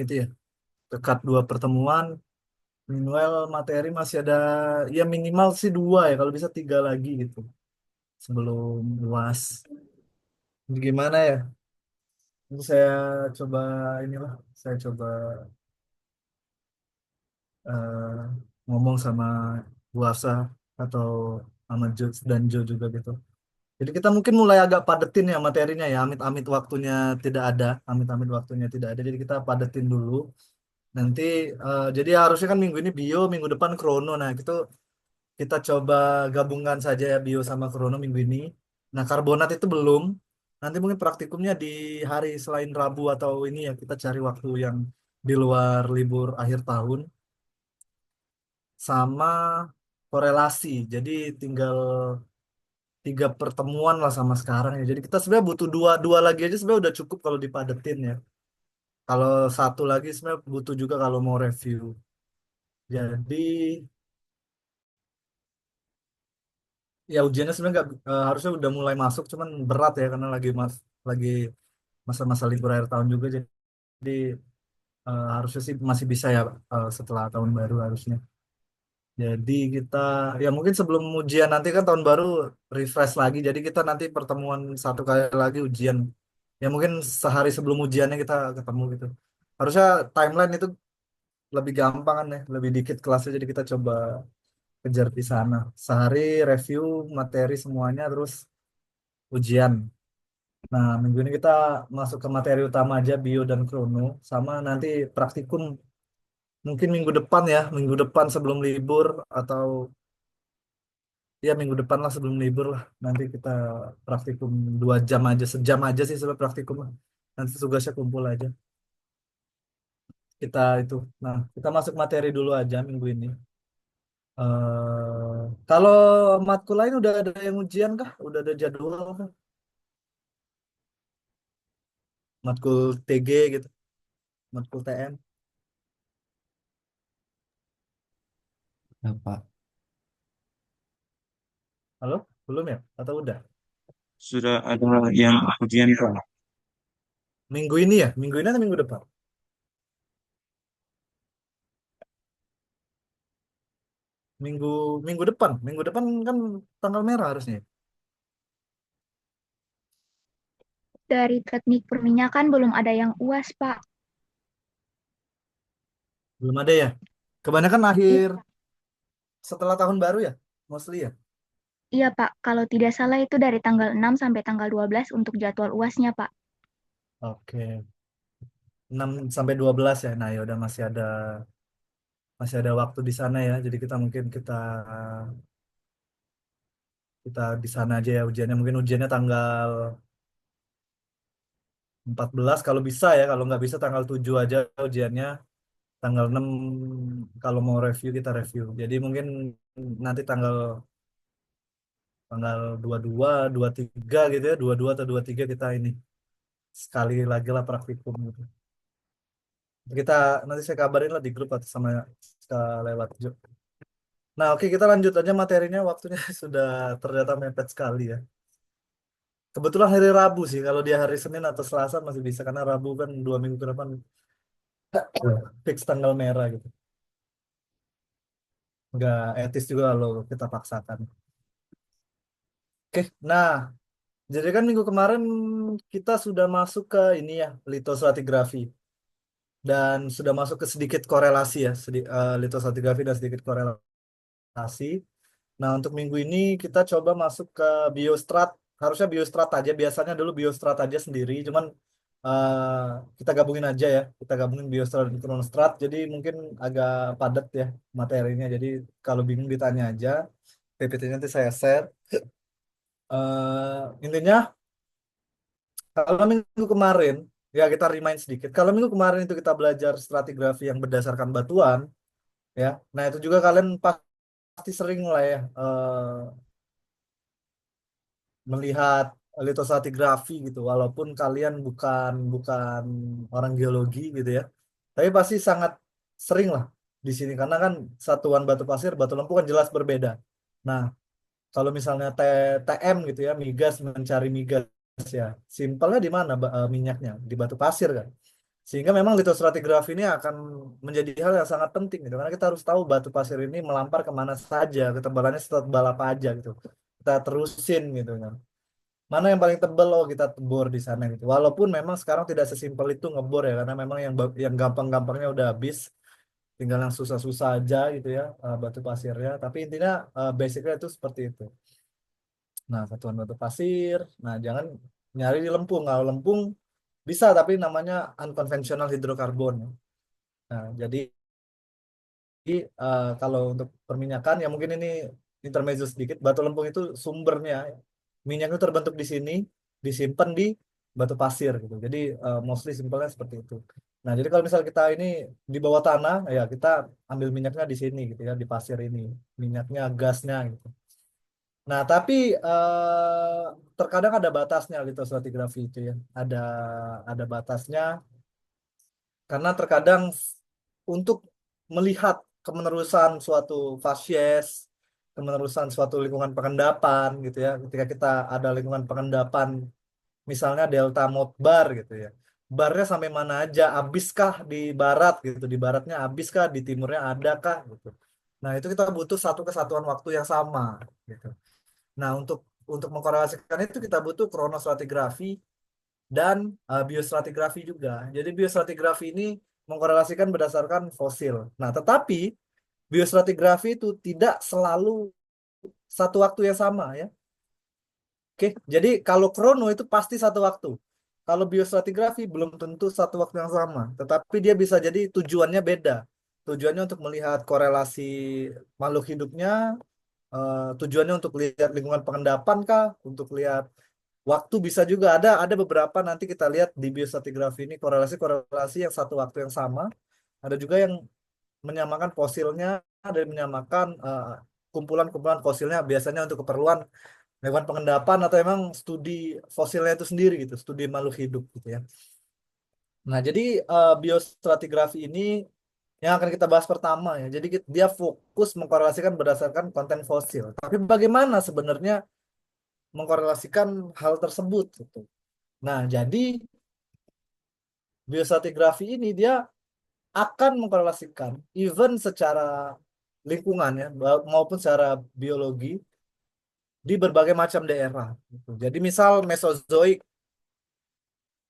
gitu ya. Dekat dua pertemuan, minimal materi masih ada, ya minimal sih dua ya, kalau bisa tiga lagi gitu sebelum UAS. Gimana ya? Nanti saya coba inilah, saya coba eh, ngomong sama Bu Hafsa atau sama Jo dan Jo juga gitu. Jadi kita mungkin mulai agak padetin ya materinya ya. Amit-amit waktunya tidak ada, amit-amit waktunya tidak ada. Jadi kita padetin dulu. Nanti jadi harusnya kan minggu ini bio, minggu depan krono. Nah, itu kita coba gabungkan saja ya bio sama krono minggu ini. Nah, karbonat itu belum. Nanti mungkin praktikumnya di hari selain Rabu atau ini ya kita cari waktu yang di luar libur akhir tahun sama korelasi. Jadi tinggal tiga pertemuan lah sama sekarang ya. Jadi kita sebenarnya butuh dua dua lagi aja sebenarnya udah cukup kalau dipadetin ya. Kalau satu lagi sebenarnya butuh juga kalau mau review. Jadi ya ujiannya sebenarnya nggak harusnya udah mulai masuk, cuman berat ya karena lagi masa-masa libur akhir tahun juga. Jadi harusnya sih masih bisa ya setelah tahun baru harusnya. Jadi kita ya mungkin sebelum ujian nanti kan tahun baru refresh lagi. Jadi kita nanti pertemuan satu kali lagi ujian. Ya mungkin sehari sebelum ujiannya kita ketemu gitu. Harusnya timeline itu lebih gampang kan ya, lebih dikit kelasnya. Jadi kita coba kejar di sana. Sehari review materi semuanya terus ujian. Nah, minggu ini kita masuk ke materi utama aja bio dan krono sama nanti praktikum mungkin minggu depan ya, minggu depan sebelum libur atau ya minggu depan lah sebelum libur lah. Nanti kita praktikum 2 jam aja, sejam aja sih sebelum praktikum lah. Nanti tugasnya kumpul aja. Kita itu. Nah, kita masuk materi dulu aja minggu ini. Kalau matkul lain udah ada yang ujian kah? Udah ada jadwal kah? Matkul TG gitu, matkul TM. Ya, Pak. Halo? Belum ya? Atau udah? Sudah ada yang ujian, Pak. Minggu ini ya? Minggu ini atau minggu depan? Minggu minggu depan. Minggu depan kan tanggal merah harusnya. Dari teknik perminyakan belum ada yang UAS, Pak. Belum ada ya? Kebanyakan I- akhir setelah tahun baru ya? Mostly ya? iya, Pak. Kalau tidak salah itu dari tanggal 6 sampai tanggal 12 untuk jadwal UASnya, Pak. Oke. 6 sampai 12 ya. Nah, ya udah masih ada waktu di sana ya. Jadi kita mungkin kita di sana aja ya ujiannya. Mungkin ujiannya tanggal 14 kalau bisa ya. Kalau nggak bisa tanggal 7 aja ujiannya. Tanggal 6 kalau mau review kita review. Jadi mungkin nanti tanggal tanggal 22, 23 gitu ya. 22 atau 23 kita ini sekali lagi lah praktikum gitu. Kita nanti saya kabarin lah di grup atau sama lewat Jo. Nah, oke kita lanjut aja materinya. Waktunya sudah ternyata mepet sekali ya. Kebetulan hari Rabu sih. Kalau dia hari Senin atau Selasa masih bisa karena Rabu kan 2 minggu ke depan fix tanggal merah gitu. Nggak etis juga kalau kita paksakan. Oke, nah jadi kan minggu kemarin kita sudah masuk ke ini ya litostratigrafi dan sudah masuk ke sedikit korelasi ya, litostratigrafi dan sedikit korelasi. Nah, untuk minggu ini kita coba masuk ke biostrat. Harusnya biostrat aja. Biasanya dulu biostrat aja sendiri. Cuman eh, kita gabungin aja ya. Kita gabungin biostrat dan kronostrat. Jadi mungkin agak padat ya materinya. Jadi kalau bingung ditanya aja. PPT nanti saya share. Intinya kalau minggu kemarin, ya kita remind sedikit. Kalau minggu kemarin itu kita belajar stratigrafi yang berdasarkan batuan, ya. Nah itu juga kalian pasti sering lah ya. Melihat litostratigrafi gitu walaupun kalian bukan bukan orang geologi gitu ya tapi pasti sangat sering lah di sini karena kan satuan batu pasir batu lempu kan jelas berbeda. Nah kalau misalnya TM gitu ya migas mencari migas ya simpelnya di mana minyaknya di batu pasir kan Sehingga memang litostratigrafi ini akan menjadi hal yang sangat penting gitu. Karena kita harus tahu batu pasir ini melampar kemana saja, ketebalannya setebal apa aja gitu. Kita terusin gitu kan. Mana yang paling tebal, oh kita bor di sana gitu. Walaupun memang sekarang tidak sesimpel itu ngebor ya, karena memang yang gampang-gampangnya udah habis, tinggal yang susah-susah aja gitu ya, batu pasirnya. Tapi intinya basicnya itu seperti itu. Nah, satuan batu pasir. Nah, jangan nyari di Lempung. Kalau Lempung bisa, tapi namanya unconventional hydrocarbon. Nah, jadi kalau untuk perminyakan ya mungkin ini intermezzo sedikit. Batu Lempung itu sumbernya minyak itu terbentuk di sini, disimpan di batu pasir gitu. Jadi mostly simpelnya seperti itu. Nah, jadi kalau misal kita ini di bawah tanah, ya kita ambil minyaknya di sini gitu ya, di pasir ini, minyaknya, gasnya gitu. Nah, tapi terkadang ada batasnya litostratigrafi itu ya. Ada batasnya karena terkadang untuk melihat kemenerusan suatu fasies, kemenerusan suatu lingkungan pengendapan gitu ya. Ketika kita ada lingkungan pengendapan, misalnya delta mode bar gitu ya. Barnya sampai mana aja, abiskah di barat gitu, di baratnya abiskah, di timurnya adakah gitu. Nah, itu kita butuh satu kesatuan waktu yang sama gitu. Nah, untuk mengkorelasikan itu kita butuh kronostratigrafi dan biostratigrafi juga. Jadi biostratigrafi ini mengkorelasikan berdasarkan fosil. Nah, tetapi biostratigrafi itu tidak selalu satu waktu yang sama ya. Oke, jadi kalau krono itu pasti satu waktu. Kalau biostratigrafi belum tentu satu waktu yang sama, tetapi dia bisa jadi tujuannya beda. Tujuannya untuk melihat korelasi makhluk hidupnya, tujuannya untuk lihat lingkungan pengendapan kah, untuk lihat waktu bisa juga ada beberapa nanti kita lihat di biostratigrafi ini korelasi-korelasi yang satu waktu yang sama. Ada juga yang menyamakan fosilnya dan menyamakan kumpulan-kumpulan fosilnya biasanya untuk keperluan lingkungan pengendapan atau emang studi fosilnya itu sendiri gitu, studi makhluk hidup gitu ya. Nah, jadi biostratigrafi ini yang akan kita bahas pertama ya. Jadi dia fokus mengkorelasikan berdasarkan konten fosil. Tapi bagaimana sebenarnya mengkorelasikan hal tersebut gitu. Nah, jadi biostratigrafi ini dia akan mengkorelasikan even secara lingkungan ya maupun secara biologi di berbagai macam daerah gitu. Jadi misal Mesozoik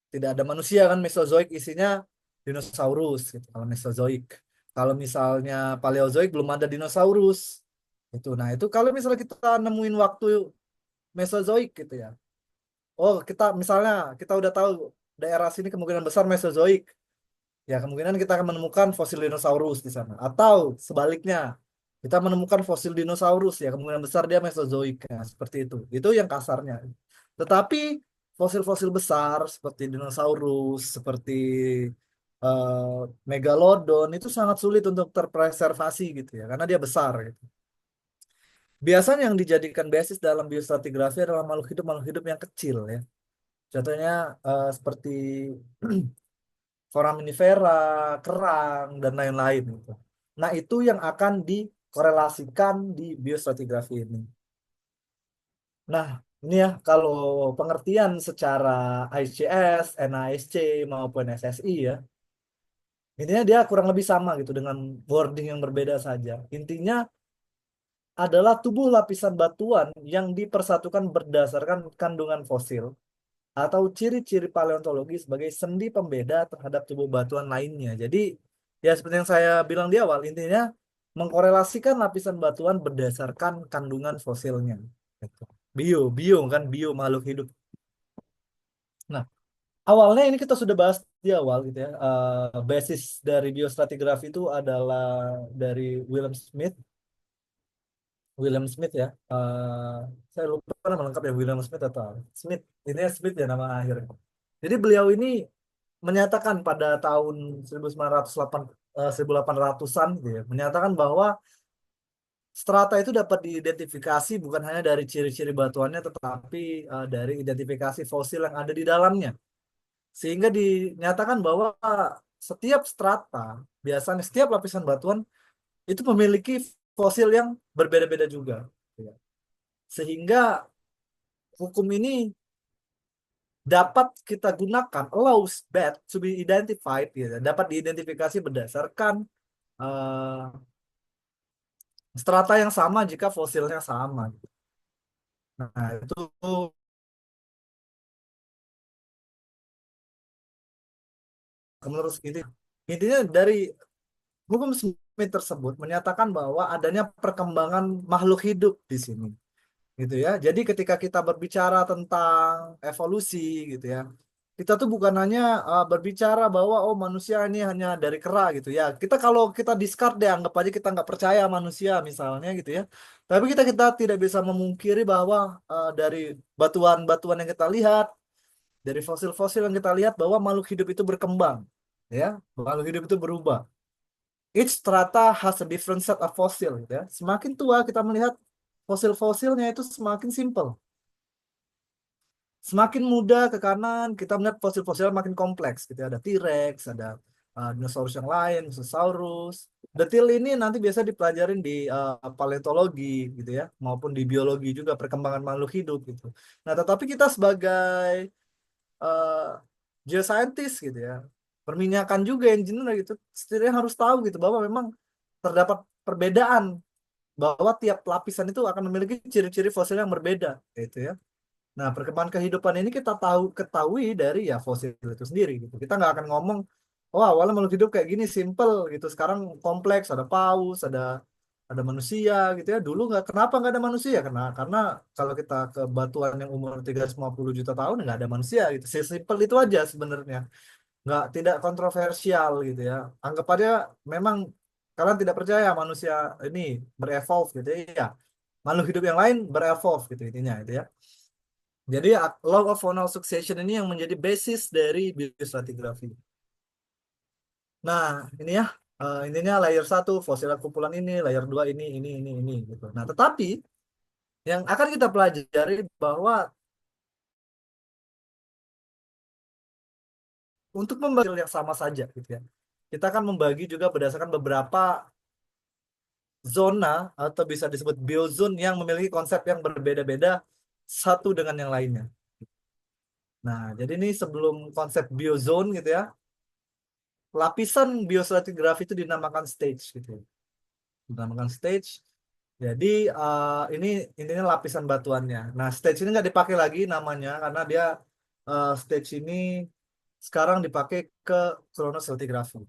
tidak ada manusia kan, Mesozoik isinya dinosaurus gitu kalau Mesozoik. Kalau misalnya Paleozoik belum ada dinosaurus. Itu. Nah, itu kalau misalnya kita nemuin waktu Mesozoik gitu ya. Oh, kita misalnya kita udah tahu daerah sini kemungkinan besar Mesozoik. Ya, kemungkinan kita akan menemukan fosil dinosaurus di sana. Atau sebaliknya, kita menemukan fosil dinosaurus ya, kemungkinan besar dia Mesozoik. Ya, seperti itu. Itu yang kasarnya. Tetapi fosil-fosil besar seperti dinosaurus, seperti megalodon itu sangat sulit untuk terpreservasi gitu ya, karena dia besar gitu. Biasanya yang dijadikan basis dalam biostratigrafi adalah makhluk hidup yang kecil ya. Contohnya seperti foraminifera, kerang, dan lain-lain gitu. Nah, itu yang akan dikorelasikan di biostratigrafi ini. Nah, ini ya kalau pengertian secara ICS, NASC maupun SSI ya. Intinya dia kurang lebih sama gitu dengan wording yang berbeda saja. Intinya adalah tubuh lapisan batuan yang dipersatukan berdasarkan kandungan fosil atau ciri-ciri paleontologi sebagai sendi pembeda terhadap tubuh batuan lainnya. Jadi ya seperti yang saya bilang di awal, intinya mengkorelasikan lapisan batuan berdasarkan kandungan fosilnya. Gitu. Bio kan bio makhluk hidup. Nah, awalnya ini kita sudah bahas di awal gitu ya. Basis dari biostratigrafi itu adalah dari William Smith. William Smith ya. Saya lupa nama lengkapnya William Smith atau Smith. Ini Smith ya nama akhirnya. Jadi beliau ini menyatakan pada tahun 1908 1800-an gitu ya, menyatakan bahwa strata itu dapat diidentifikasi bukan hanya dari ciri-ciri batuannya tetapi dari identifikasi fosil yang ada di dalamnya. Sehingga dinyatakan bahwa setiap strata, biasanya setiap lapisan batuan itu memiliki fosil yang berbeda-beda juga. Ya. Sehingga hukum ini dapat kita gunakan, allows bed to be identified, gitu. Dapat diidentifikasi berdasarkan strata yang sama jika fosilnya sama. Nah, itu menurut intinya dari hukum Smith tersebut menyatakan bahwa adanya perkembangan makhluk hidup di sini, gitu ya. Jadi ketika kita berbicara tentang evolusi, gitu ya, kita tuh bukan hanya berbicara bahwa oh manusia ini hanya dari kera, gitu ya. Kita kalau kita discard deh, anggap aja kita nggak percaya manusia misalnya, gitu ya. Tapi kita kita tidak bisa memungkiri bahwa dari batuan-batuan yang kita lihat, dari fosil-fosil yang kita lihat bahwa makhluk hidup itu berkembang, ya, makhluk hidup itu berubah. Each strata has a different set of fossil, gitu ya. Semakin tua kita melihat fosil-fosilnya itu semakin simple. Semakin muda ke kanan kita melihat fosil-fosil makin kompleks, gitu ya. Ada T-Rex, ada dinosaurus yang lain, Mosasaurus. Detail ini nanti biasa dipelajarin di paleontologi, gitu ya, maupun di biologi juga perkembangan makhluk hidup, gitu. Nah, tetapi kita sebagai uh, geoscientist, gitu ya, perminyakan juga engineer, gitu, setidaknya harus tahu gitu bahwa memang terdapat perbedaan, bahwa tiap lapisan itu akan memiliki ciri-ciri fosil yang berbeda, gitu ya. Nah, perkembangan kehidupan ini kita ketahui dari ya fosil itu sendiri, gitu. Kita nggak akan ngomong, oh awalnya makhluk hidup kayak gini simple gitu, sekarang kompleks, ada paus, ada manusia, gitu ya. Dulu kenapa nggak ada manusia? Karena kalau kita ke batuan yang umur 350 juta tahun nggak ada manusia, gitu. Simpel itu aja sebenarnya, nggak, tidak kontroversial, gitu ya. Anggap aja memang kalian tidak percaya manusia ini berevolve, gitu ya. Makhluk hidup yang lain berevolve, gitu intinya itu ya. Jadi law of faunal succession ini yang menjadi basis dari biostratigraphy. Nah, ini ya, intinya layer satu fosil kumpulan ini, layer 2 ini gitu. Nah, tetapi yang akan kita pelajari bahwa untuk membagi yang sama saja, gitu ya. Kita akan membagi juga berdasarkan beberapa zona atau bisa disebut biozone yang memiliki konsep yang berbeda-beda satu dengan yang lainnya. Nah, jadi ini sebelum konsep biozone, gitu ya, lapisan biostratigraphy itu dinamakan stage, gitu. Dinamakan stage. Jadi ini intinya lapisan batuannya. Nah, stage ini nggak dipakai lagi namanya karena dia stage ini sekarang dipakai ke chronostratigraphy.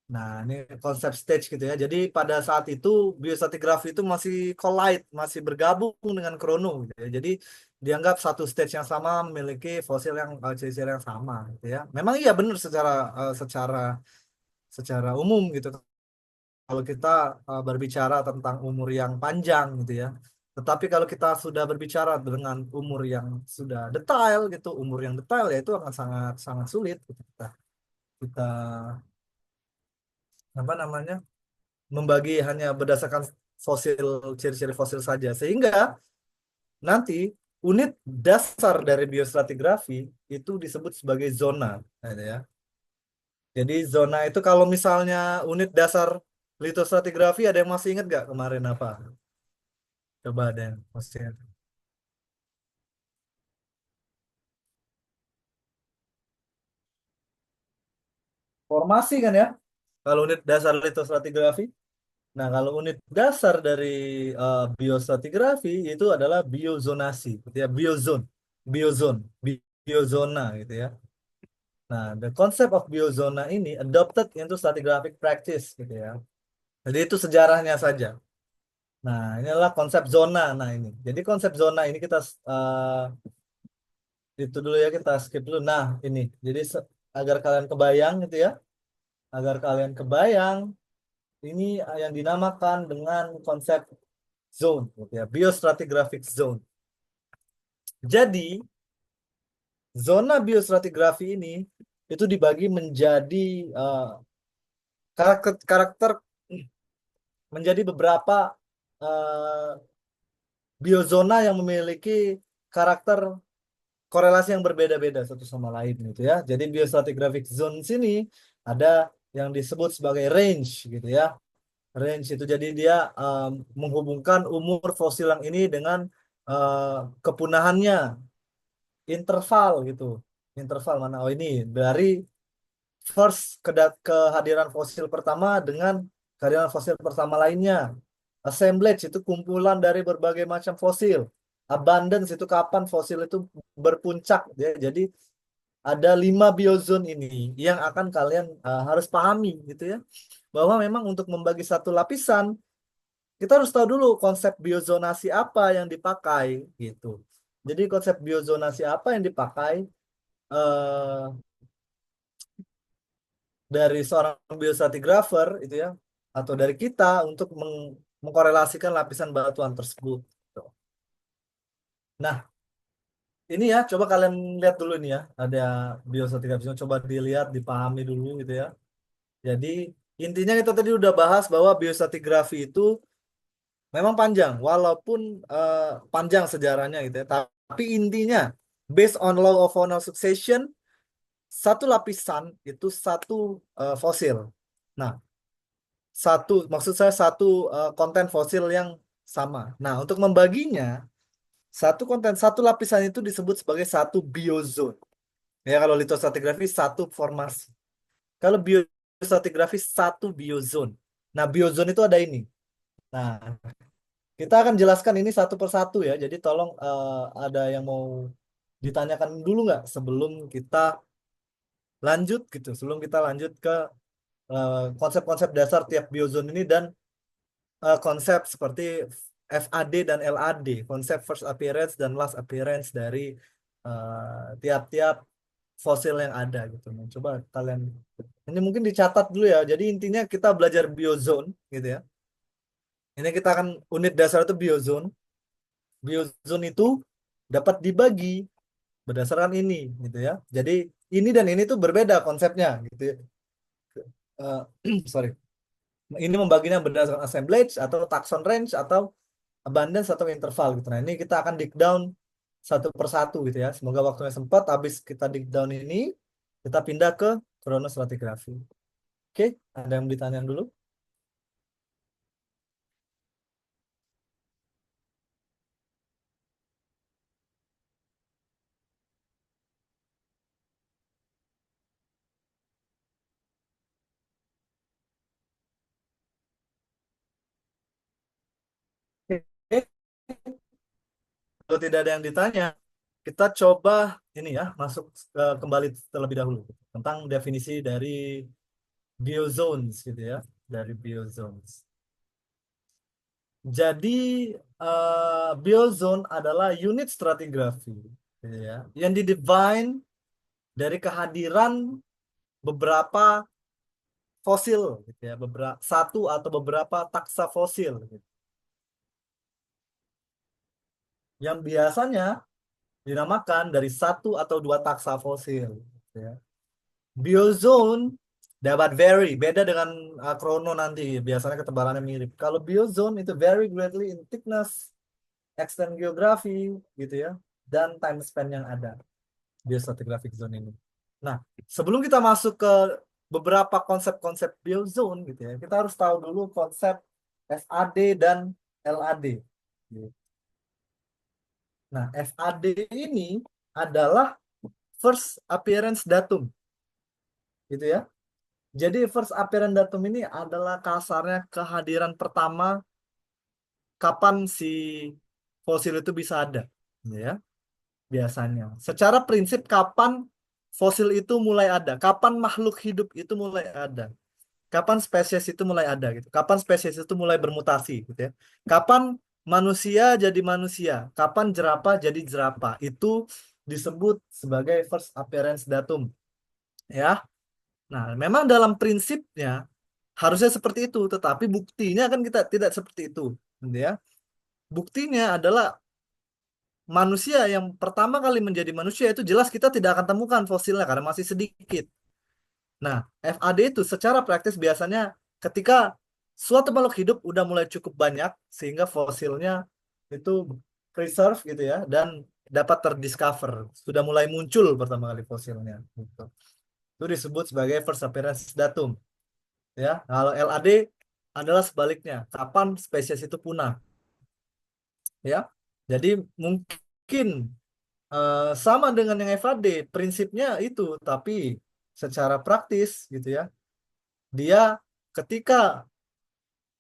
Nah, ini konsep stage, gitu ya. Jadi pada saat itu biostratigraphy itu masih collide, masih bergabung dengan krono, gitu ya. Jadi dianggap satu stage yang sama memiliki fosil yang ciri-ciri yang sama, gitu ya. Memang iya benar secara umum, gitu. Kalau kita berbicara tentang umur yang panjang, gitu ya. Tetapi kalau kita sudah berbicara dengan umur yang sudah detail, gitu, umur yang detail ya itu akan sangat sangat sulit, gitu. Kita apa namanya membagi hanya berdasarkan fosil, ciri-ciri fosil saja, sehingga nanti unit dasar dari biostratigrafi itu disebut sebagai zona, gitu ya. Jadi zona itu kalau misalnya unit dasar litostratigrafi ada yang masih ingat nggak kemarin apa? Coba ada yang masih ingat. Formasi kan ya, kalau unit dasar litostratigrafi. Nah, kalau unit dasar dari biostratigrafi itu adalah biozonasi, gitu ya, biozone, biozone, biozona, gitu ya. Nah, the concept of biozona ini adopted into stratigraphic practice, gitu ya. Jadi itu sejarahnya saja. Nah, ini adalah konsep zona. Nah, ini. Jadi konsep zona ini kita itu dulu ya, kita skip dulu. Nah, ini. Jadi agar kalian kebayang, gitu ya. Agar kalian kebayang, ini yang dinamakan dengan konsep zone, gitu ya, biostratigraphic zone. Jadi zona biostratigrafi ini itu dibagi menjadi karakter menjadi beberapa uh, biozona yang memiliki karakter korelasi yang berbeda-beda satu sama lain, gitu ya. Jadi biostratigraphic zone sini ada yang disebut sebagai range, gitu ya. Range itu jadi dia menghubungkan umur fosil yang ini dengan kepunahannya, interval gitu. Interval mana? Oh ini dari first kehadiran fosil pertama dengan kehadiran fosil pertama lainnya. Assemblage itu kumpulan dari berbagai macam fosil. Abundance itu kapan fosil itu berpuncak ya. Jadi ada 5 biozon ini yang akan kalian harus pahami gitu ya. Bahwa memang untuk membagi satu lapisan kita harus tahu dulu konsep biozonasi apa yang dipakai gitu. Jadi konsep biozonasi apa yang dipakai eh, dari seorang biostratigrapher itu ya atau dari kita untuk mengkorelasikan lapisan batuan tersebut. Gitu. Nah, ini ya coba kalian lihat dulu nih ya, ada biostratigraphy coba dilihat, dipahami dulu gitu ya. Jadi intinya kita tadi udah bahas bahwa biostratigraphy itu memang panjang, walaupun panjang sejarahnya gitu ya. Tapi intinya based on law of faunal succession, satu lapisan itu satu fosil. Nah, maksud saya satu konten fosil yang sama. Nah, untuk membaginya, satu lapisan itu disebut sebagai satu biozon. Ya, kalau lithostratigraphy satu formasi. Kalau biostratigraphy satu biozon. Nah, biozon itu ada ini. Nah, kita akan jelaskan ini satu persatu ya. Jadi tolong ada yang mau ditanyakan dulu nggak sebelum kita lanjut gitu. Sebelum kita lanjut ke konsep-konsep dasar tiap biozon ini dan konsep seperti FAD dan LAD, konsep first appearance dan last appearance dari tiap-tiap fosil yang ada gitu. Nah, coba kalian ini mungkin dicatat dulu ya. Jadi intinya kita belajar biozon gitu ya. Ini kita akan unit dasar itu biozon. Biozon itu dapat dibagi berdasarkan ini gitu ya. Jadi ini dan ini tuh berbeda konsepnya gitu ya. Sorry. Ini membaginya berdasarkan assemblage atau taxon range atau abundance atau interval gitu. Nah, ini kita akan dig down satu persatu gitu ya. Semoga waktunya sempat. Habis kita dig down ini, kita pindah ke chronostratigraphy. Oke, ada yang ditanya dulu? Oke, kalau tidak ada yang ditanya, kita coba ini ya, masuk kembali terlebih dahulu tentang definisi dari biozones gitu ya, dari biozones. Jadi biozone adalah unit stratigrafi gitu ya, yang didefine dari kehadiran beberapa fosil gitu ya, satu atau beberapa taksa fosil gitu. Yang biasanya dinamakan dari satu atau dua taksa fosil gitu ya. Biozone dapat vary, beda dengan chrono nanti, biasanya ketebalannya mirip. Kalau biozone itu vary greatly in thickness, extent geography gitu ya, dan time span yang ada biostratigraphic zone ini. Nah, sebelum kita masuk ke beberapa konsep-konsep biozone gitu ya, kita harus tahu dulu konsep FAD dan LAD. Nah, FAD ini adalah first appearance datum, gitu ya. Jadi first appearance datum ini adalah kasarnya kehadiran pertama kapan si fosil itu bisa ada, gitu ya. Biasanya. Secara prinsip kapan fosil itu mulai ada, kapan makhluk hidup itu mulai ada. Kapan spesies itu mulai ada gitu. Kapan spesies itu mulai bermutasi gitu ya. Kapan manusia jadi manusia, kapan jerapah jadi jerapah. Itu disebut sebagai first appearance datum ya. Nah, memang dalam prinsipnya harusnya seperti itu, tetapi buktinya kan kita tidak seperti itu, gitu ya. Buktinya adalah manusia yang pertama kali menjadi manusia itu jelas kita tidak akan temukan fosilnya karena masih sedikit. Nah, FAD itu secara praktis biasanya ketika suatu makhluk hidup udah mulai cukup banyak sehingga fosilnya itu preserve gitu ya dan dapat terdiscover, sudah mulai muncul pertama kali fosilnya gitu. Itu disebut sebagai first appearance datum ya. Kalau LAD adalah sebaliknya, kapan spesies itu punah ya. Jadi mungkin sama dengan yang FAD, prinsipnya itu, tapi secara praktis gitu ya, dia ketika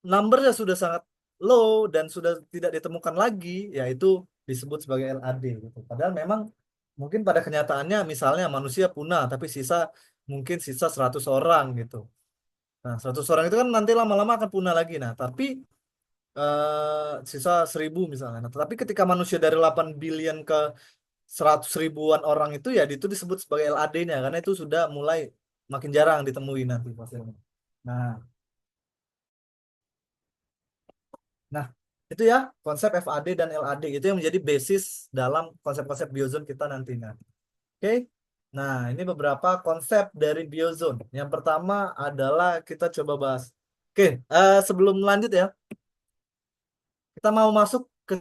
numbernya sudah sangat low dan sudah tidak ditemukan lagi, yaitu disebut sebagai LAD gitu. Padahal memang mungkin pada kenyataannya misalnya manusia punah, tapi mungkin sisa 100 orang gitu. Nah, 100 orang itu kan nanti lama-lama akan punah lagi. Nah, tapi sisa 1.000 misalnya. Nah, tapi ketika manusia dari 8 billion ke 100 ribuan orang itu ya itu disebut sebagai LAD-nya karena itu sudah mulai makin jarang ditemui nanti fosilnya. Nah, nah itu ya konsep FAD dan LAD itu yang menjadi basis dalam konsep-konsep biozon kita nantinya. Oke. Nah, ini beberapa konsep dari biozone. Yang pertama adalah kita coba bahas. Oke, sebelum lanjut ya, kita mau masuk ke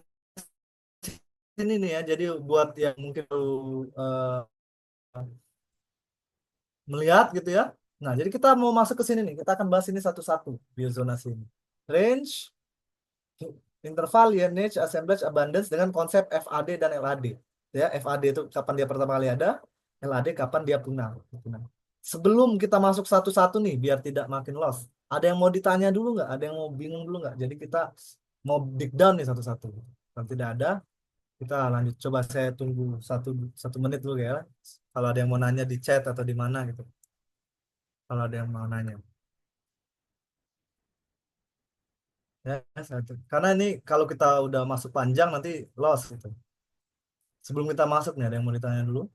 sini nih ya. Jadi buat yang mungkin baru melihat gitu ya. Nah, jadi kita mau masuk ke sini nih. Kita akan bahas ini satu-satu biozonasi ini. Range, interval, lineage, assemblage, abundance dengan konsep FAD dan LAD. Ya, FAD itu kapan dia pertama kali ada, LAD kapan dia punah. Punah. Sebelum kita masuk satu-satu nih, biar tidak makin lost. Ada yang mau ditanya dulu nggak? Ada yang mau bingung dulu nggak? Jadi kita mau dig down nih satu-satu. Kalau tidak ada, kita lanjut. Coba saya tunggu satu menit dulu ya. Kalau ada yang mau nanya di chat atau di mana gitu. Kalau ada yang mau nanya. Ya, satu. Karena ini kalau kita udah masuk panjang nanti lost gitu. Sebelum kita masuk nih, ada yang mau ditanya dulu?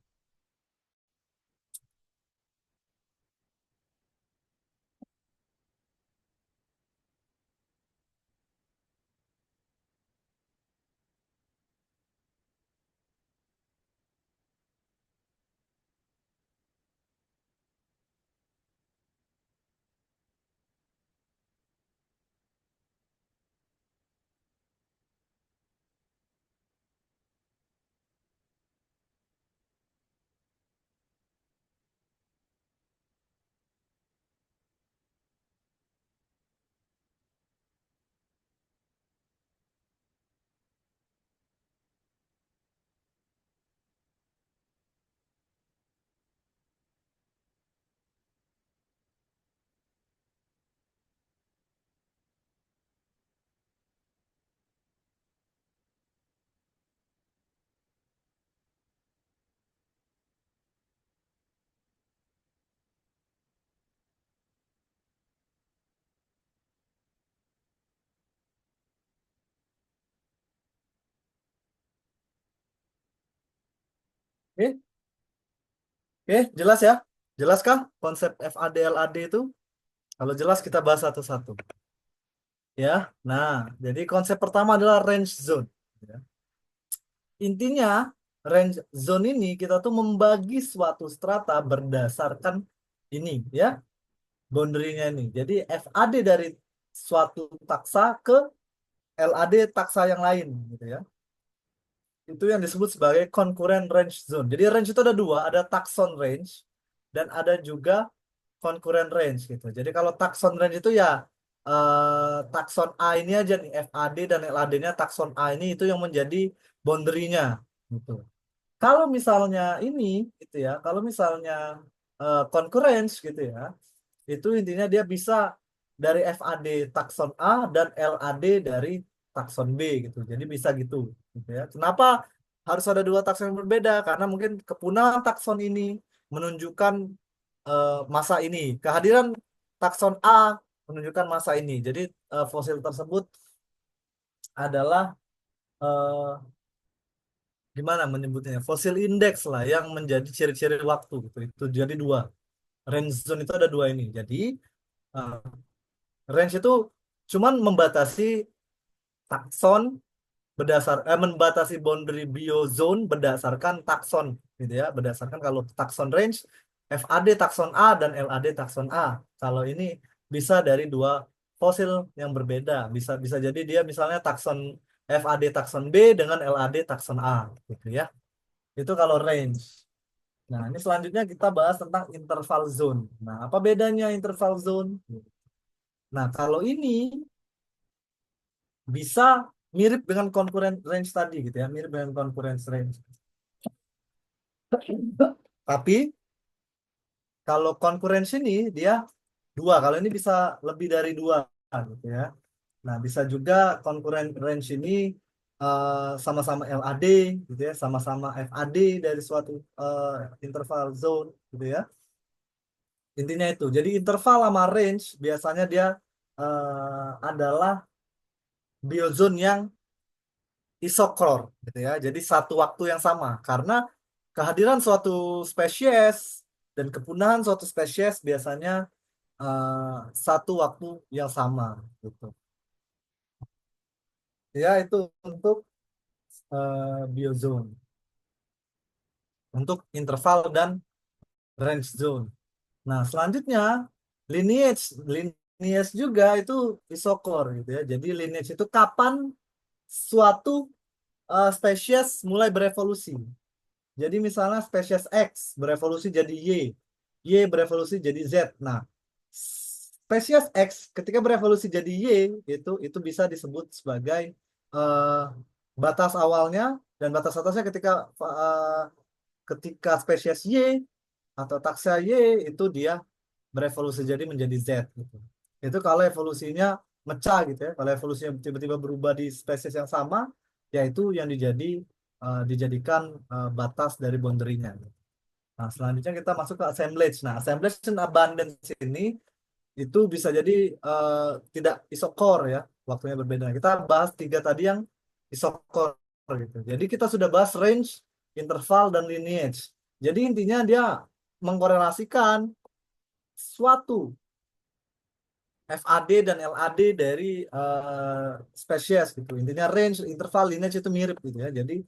Oke, oke, jelas ya? Jelaskah konsep FAD LAD itu? Kalau jelas kita bahas satu-satu. Ya, nah, jadi konsep pertama adalah range zone. Ya. Intinya, range zone ini kita tuh membagi suatu strata berdasarkan ini, ya, boundary-nya ini. Jadi FAD dari suatu taksa ke LAD taksa yang lain, gitu ya. Itu yang disebut sebagai concurrent range zone. Jadi range itu ada dua, ada taxon range dan ada juga concurrent range gitu. Jadi kalau taxon range itu ya taxon A ini aja nih, FAD dan LAD-nya taxon A ini itu yang menjadi boundary-nya gitu. Kalau misalnya ini gitu ya, kalau misalnya concurrence gitu ya, itu intinya dia bisa dari FAD takson A dan LAD dari takson B gitu. Jadi bisa gitu ya. Kenapa harus ada dua takson yang berbeda? Karena mungkin kepunahan takson ini menunjukkan masa ini. Kehadiran takson A menunjukkan masa ini. Jadi fosil tersebut adalah gimana menyebutnya? Fosil indeks lah yang menjadi ciri-ciri waktu gitu. Itu jadi dua. Range zone itu ada dua ini. Jadi eh, range itu cuman membatasi takson membatasi boundary biozone berdasarkan takson gitu ya, berdasarkan kalau takson range FAD takson A dan LAD takson A. Kalau ini bisa dari dua fosil yang berbeda, bisa bisa jadi dia misalnya takson FAD takson B dengan LAD takson A gitu ya. Itu kalau range. Nah, ini selanjutnya kita bahas tentang interval zone. Nah, apa bedanya interval zone? Nah, kalau ini bisa mirip dengan concurrent range tadi gitu ya, mirip dengan concurrent range. Tapi kalau konkurensi ini dia dua. Kalau ini bisa lebih dari dua gitu ya. Nah, bisa juga konkuren range ini sama-sama LAD gitu ya, sama-sama FAD dari suatu interval zone gitu ya. Intinya itu. Jadi interval sama range biasanya dia adalah biozone yang isokror gitu ya. Jadi satu waktu yang sama karena kehadiran suatu spesies dan kepunahan suatu spesies biasanya satu waktu yang sama gitu. Ya, itu untuk biozone, untuk interval dan range zone. Nah, selanjutnya lineage, lineage juga itu isokor gitu ya. Jadi lineage itu kapan suatu spesies mulai berevolusi. Jadi misalnya spesies X berevolusi jadi Y, Y berevolusi jadi Z. Nah, spesies X ketika berevolusi jadi Y itu bisa disebut sebagai eh, batas awalnya dan batas atasnya ketika spesies Y atau taksa Y itu dia berevolusi jadi menjadi Z gitu. Itu kalau evolusinya mecah gitu ya. Kalau evolusinya tiba-tiba berubah di spesies yang sama, yaitu yang dijadikan batas dari boundary-nya. Nah, selanjutnya kita masuk ke assemblage. Nah, assemblage dan abundance ini itu bisa jadi eh, tidak isokor ya, waktunya berbeda. Kita bahas tiga tadi yang isokor gitu. Jadi kita sudah bahas range, interval, dan lineage. Jadi intinya dia mengkorelasikan suatu FAD dan LAD dari spesies gitu. Intinya range, interval, lineage itu mirip gitu ya. Jadi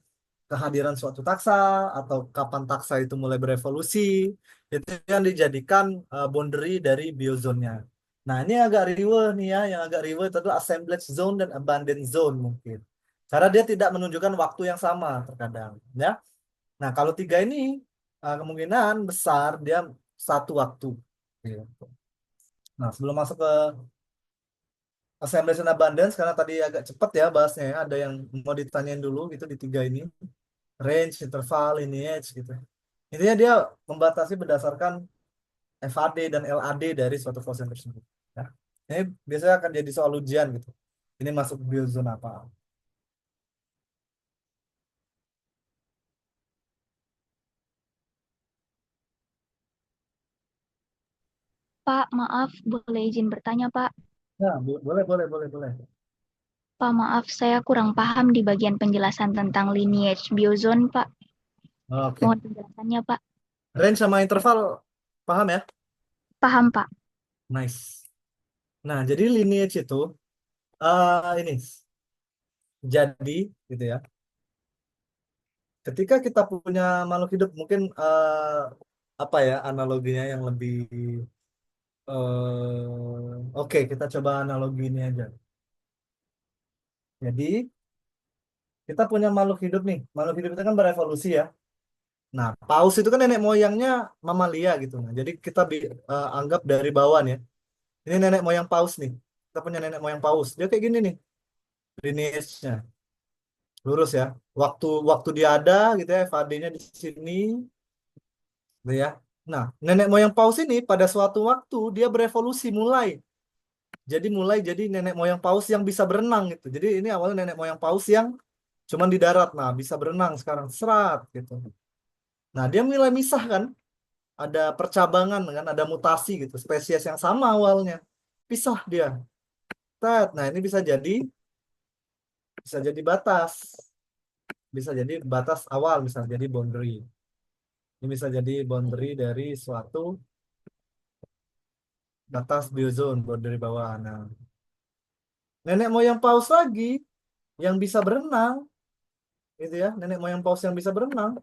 kehadiran suatu taksa atau kapan taksa itu mulai berevolusi itu yang dijadikan boundary dari biozonnya. Nah, ini agak riweh nih ya, yang agak riweh itu adalah assemblage zone dan abundant zone mungkin. Karena dia tidak menunjukkan waktu yang sama terkadang, ya. Nah, kalau tiga ini kemungkinan besar dia satu waktu. Gitu. Nah, sebelum masuk ke assemblage and abundance, karena tadi agak cepat ya bahasnya ya, ada yang mau ditanyain dulu gitu di tiga ini, range, interval, lineage gitu. Intinya dia membatasi berdasarkan FAD dan LAD dari suatu fosil tersebut. Ya. Ini biasanya akan jadi soal ujian gitu. Ini masuk biozone apa? Pak, maaf, boleh izin bertanya, Pak? Ya, boleh, boleh, boleh, boleh. Pak, maaf, saya kurang paham di bagian penjelasan tentang lineage biozone, Pak. Oke. Mohon penjelasannya, Pak. Range sama interval, paham ya? Paham, Pak. Nice. Nah, jadi lineage itu ini jadi gitu ya. Ketika kita punya makhluk hidup, mungkin apa ya analoginya yang lebih oke, kita coba analogi ini aja. Jadi kita punya makhluk hidup nih. Makhluk hidup itu kan berevolusi ya. Nah, paus itu kan nenek moyangnya mamalia gitu. Nah, jadi kita anggap dari bawah ya. Ini nenek moyang paus nih. Kita punya nenek moyang paus. Dia kayak gini nih, lineage-nya. Lurus ya. Waktu waktu dia ada gitu ya, FAD-nya di sini gitu ya. Nah, nenek moyang paus ini pada suatu waktu dia berevolusi mulai jadi nenek moyang paus yang bisa berenang gitu. Jadi ini awalnya nenek moyang paus yang cuman di darat. Nah, bisa berenang sekarang serat gitu. Nah, dia mulai misah kan, ada percabangan kan, ada mutasi gitu, spesies yang sama awalnya. Pisah dia. Nah, ini bisa jadi batas. Bisa jadi batas awal, misalnya jadi boundary. Ini bisa jadi boundary dari suatu batas biozone, boundary bawah. Nah, nenek moyang paus lagi yang bisa berenang, gitu ya. Nenek moyang paus yang bisa berenang.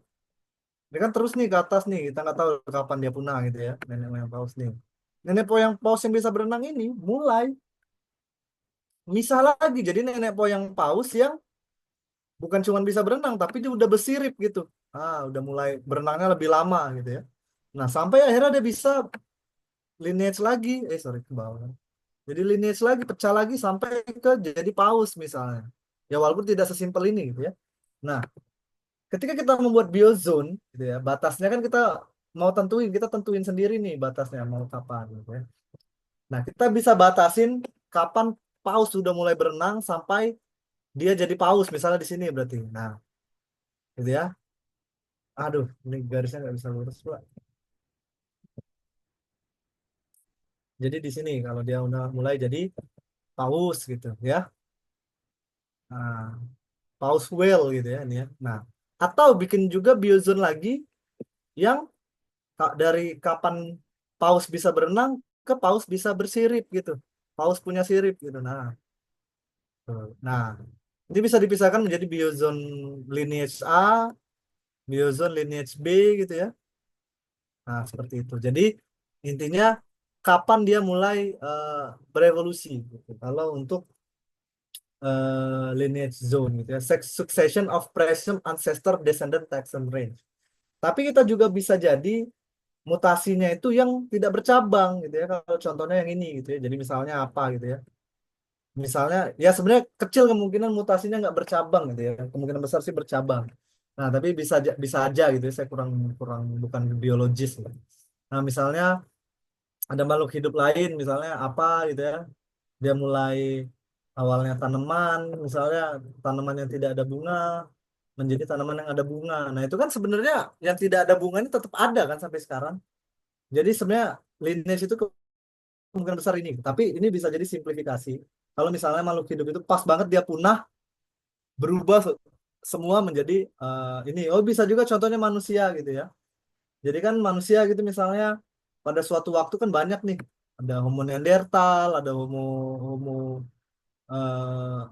Dia kan terus nih ke atas nih, kita nggak tahu kapan dia punah gitu ya, nenek moyang paus nih. Nenek moyang paus yang bisa berenang ini mulai misah lagi, jadi nenek moyang paus yang bukan cuma bisa berenang, tapi dia udah bersirip gitu. Udah mulai berenangnya lebih lama gitu ya. Nah, sampai akhirnya dia bisa lineage lagi, sorry ke bawah. Jadi lineage lagi, pecah lagi sampai ke jadi paus misalnya. Ya walaupun tidak sesimpel ini gitu ya. Nah, ketika kita membuat biozone gitu ya, batasnya kan kita mau tentuin, kita tentuin sendiri nih batasnya mau kapan gitu ya. Nah, kita bisa batasin kapan paus sudah mulai berenang sampai dia jadi paus, misalnya di sini berarti. Nah, gitu ya. Aduh, ini garisnya nggak bisa lurus pula. Jadi di sini kalau dia udah mulai jadi paus gitu ya. Nah, paus whale gitu ya ini ya. Nah, atau bikin juga biozone lagi yang dari kapan paus bisa berenang ke paus bisa bersirip gitu. Paus punya sirip gitu. Nah, tuh. Nah, ini bisa dipisahkan menjadi biozone lineage A, biozone lineage B gitu ya. Nah, seperti itu. Jadi intinya kapan dia mulai berevolusi gitu. Kalau untuk lineage zone gitu ya. Succession of present ancestor descendant taxon range. Tapi kita juga bisa jadi mutasinya itu yang tidak bercabang gitu ya. Kalau contohnya yang ini gitu ya. Jadi misalnya apa gitu ya. Misalnya ya sebenarnya kecil kemungkinan mutasinya nggak bercabang gitu ya. Kemungkinan besar sih bercabang. Nah, tapi bisa aja gitu ya. Saya kurang kurang bukan biologis gitu. Nah, misalnya ada makhluk hidup lain misalnya apa gitu ya. Dia mulai awalnya tanaman, misalnya tanaman yang tidak ada bunga menjadi tanaman yang ada bunga. Nah, itu kan sebenarnya yang tidak ada bunga ini tetap ada kan sampai sekarang. Jadi sebenarnya lineage itu kemungkinan besar ini. Tapi ini bisa jadi simplifikasi. Kalau misalnya makhluk hidup itu pas banget dia punah, berubah semua menjadi ini. Oh, bisa juga contohnya manusia gitu ya. Jadi kan manusia gitu misalnya pada suatu waktu kan banyak nih. Ada Homo neanderthal, ada Homo Homo eh,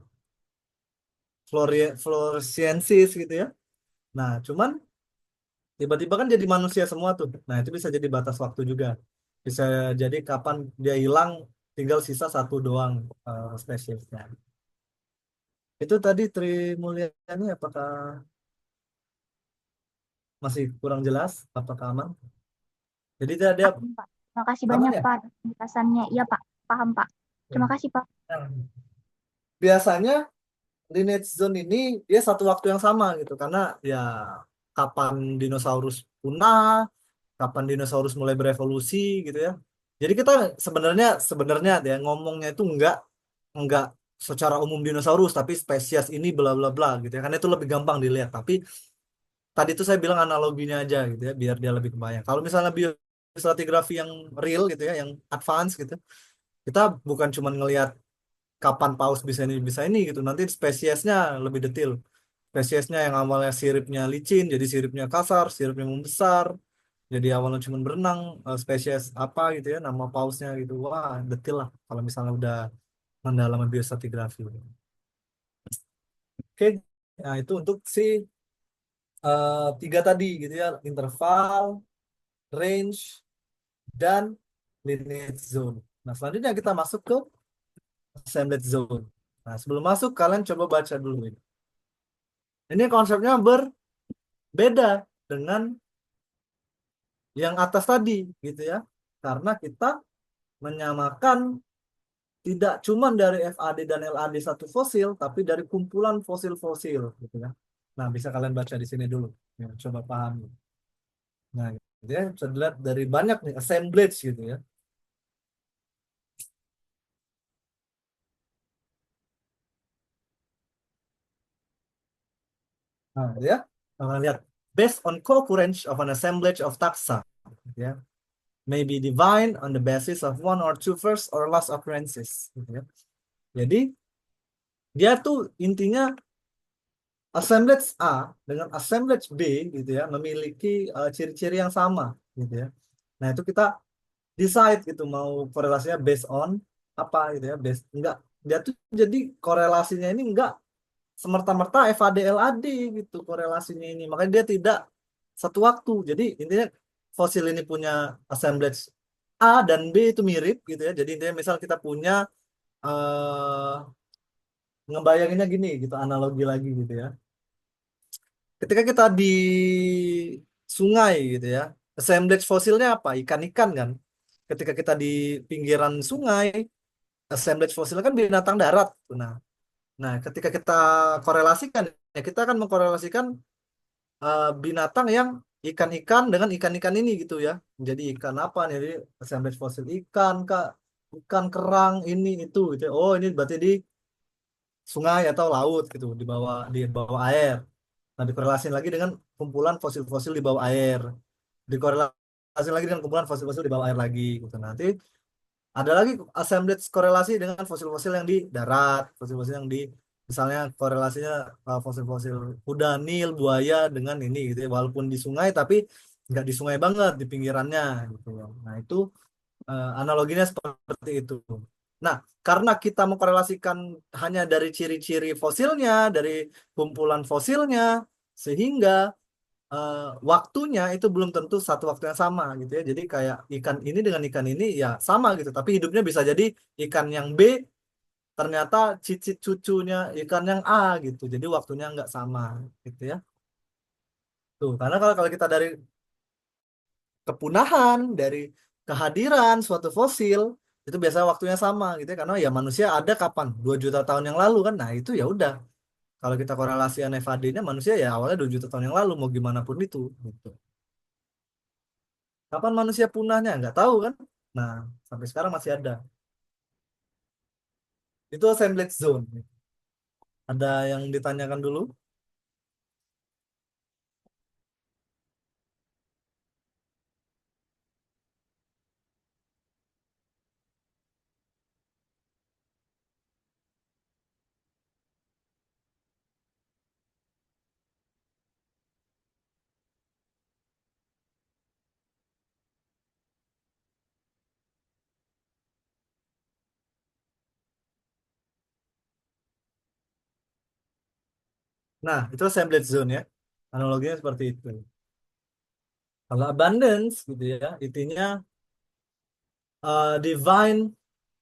floresiensis gitu ya. Nah, cuman tiba-tiba kan jadi manusia semua tuh. Nah, itu bisa jadi batas waktu juga. Bisa jadi kapan dia hilang, tinggal sisa satu doang spesiesnya. Itu tadi Tri Mulyani apakah masih kurang jelas? Apakah aman? Jadi dia Paham, Pak. Terima kasih aman banyak, ya? Pak, atas penjelasannya. Iya, Pak. Paham, Pak. Terima kasih, Pak. Nah, biasanya lineage zone ini dia satu waktu yang sama gitu karena ya kapan dinosaurus punah, kapan dinosaurus mulai berevolusi gitu ya. Jadi kita sebenarnya sebenarnya ya ngomongnya itu enggak secara umum dinosaurus tapi spesies ini bla bla bla gitu ya. Karena itu lebih gampang dilihat. Tapi tadi itu saya bilang analoginya aja gitu ya biar dia lebih kebayang. Kalau misalnya biostratigraphy yang real gitu ya, yang advance gitu, kita bukan cuma ngelihat kapan paus bisa ini gitu. Nanti spesiesnya lebih detail. Spesiesnya yang awalnya siripnya licin, jadi siripnya kasar, siripnya membesar. Jadi awalnya cuma berenang, spesies apa gitu ya, nama pausnya gitu. Wah, detail lah kalau misalnya udah mendalami biostratigrafi. Oke, nah itu untuk si tiga tadi gitu ya, interval, range, dan lineage zone. Nah, selanjutnya kita masuk ke assemblage zone. Nah, sebelum masuk, kalian coba baca dulu ini. Ini konsepnya berbeda dengan yang atas tadi gitu ya. Karena kita menyamakan tidak cuma dari FAD dan LAD satu fosil, tapi dari kumpulan fosil-fosil gitu ya. Nah, bisa kalian baca di sini dulu. Ya, coba paham. Nah, gitu ya, bisa dilihat dari banyak nih assemblage gitu ya. Nah, gitu ya. Kalian lihat based on co-occurrence of an assemblage of taxa, gitu ya, may be defined on the basis of one or two first or last occurrences, gitu ya. Jadi dia tuh intinya assemblage A dengan assemblage B gitu ya memiliki ciri-ciri yang sama gitu ya. Nah, itu kita decide gitu mau korelasinya based on apa gitu ya. Based enggak dia tuh jadi korelasinya ini enggak semerta-merta FAD-LAD gitu korelasinya ini. Makanya dia tidak satu waktu. Jadi intinya fosil ini punya assemblage A dan B itu mirip gitu ya. Jadi intinya misal kita punya ngebayanginnya gini gitu analogi lagi gitu ya. Ketika kita di sungai gitu ya, assemblage fosilnya apa? Ikan-ikan kan. Ketika kita di pinggiran sungai, assemblage fosilnya kan binatang darat. Nah, ketika kita korelasikan, ya kita akan mengkorelasikan binatang yang ikan-ikan dengan ikan-ikan ini gitu ya. Jadi ikan apa nih? Jadi assemblage fosil ikan, kak, ikan kerang ini itu gitu. Oh ini berarti di sungai atau laut gitu, di bawah air. Nah dikorelasikan lagi dengan kumpulan fosil-fosil di bawah air. Dikorelasikan lagi dengan kumpulan fosil-fosil di bawah air lagi gitu. Nanti ada lagi assemblage korelasi dengan fosil-fosil yang di darat, fosil-fosil yang di misalnya korelasinya fosil-fosil kuda, nil, buaya dengan ini gitu ya. Walaupun di sungai tapi nggak di sungai banget, di pinggirannya gitu ya. Nah, itu analoginya seperti itu. Nah, karena kita mengkorelasikan hanya dari ciri-ciri fosilnya, dari kumpulan fosilnya, sehingga eh, waktunya itu belum tentu satu waktu yang sama gitu ya. Jadi kayak ikan ini dengan ikan ini ya sama gitu, tapi hidupnya bisa jadi ikan yang B ternyata cicit cucunya ikan yang A gitu. Jadi waktunya nggak sama gitu ya. Tuh, karena kalau kita dari kepunahan, dari kehadiran suatu fosil itu biasanya waktunya sama gitu ya. Karena ya manusia ada kapan? 2 juta tahun yang lalu kan. Nah, itu ya udah. Kalau kita korelasikan FAD-nya manusia ya awalnya 2 juta tahun yang lalu mau gimana pun itu gitu. Kapan manusia punahnya? Nggak tahu kan? Nah, sampai sekarang masih ada. Itu assemblage zone. Ada yang ditanyakan dulu? Nah, itu assemblage zone ya. Analoginya seperti itu. Kalau abundance gitu ya, intinya divine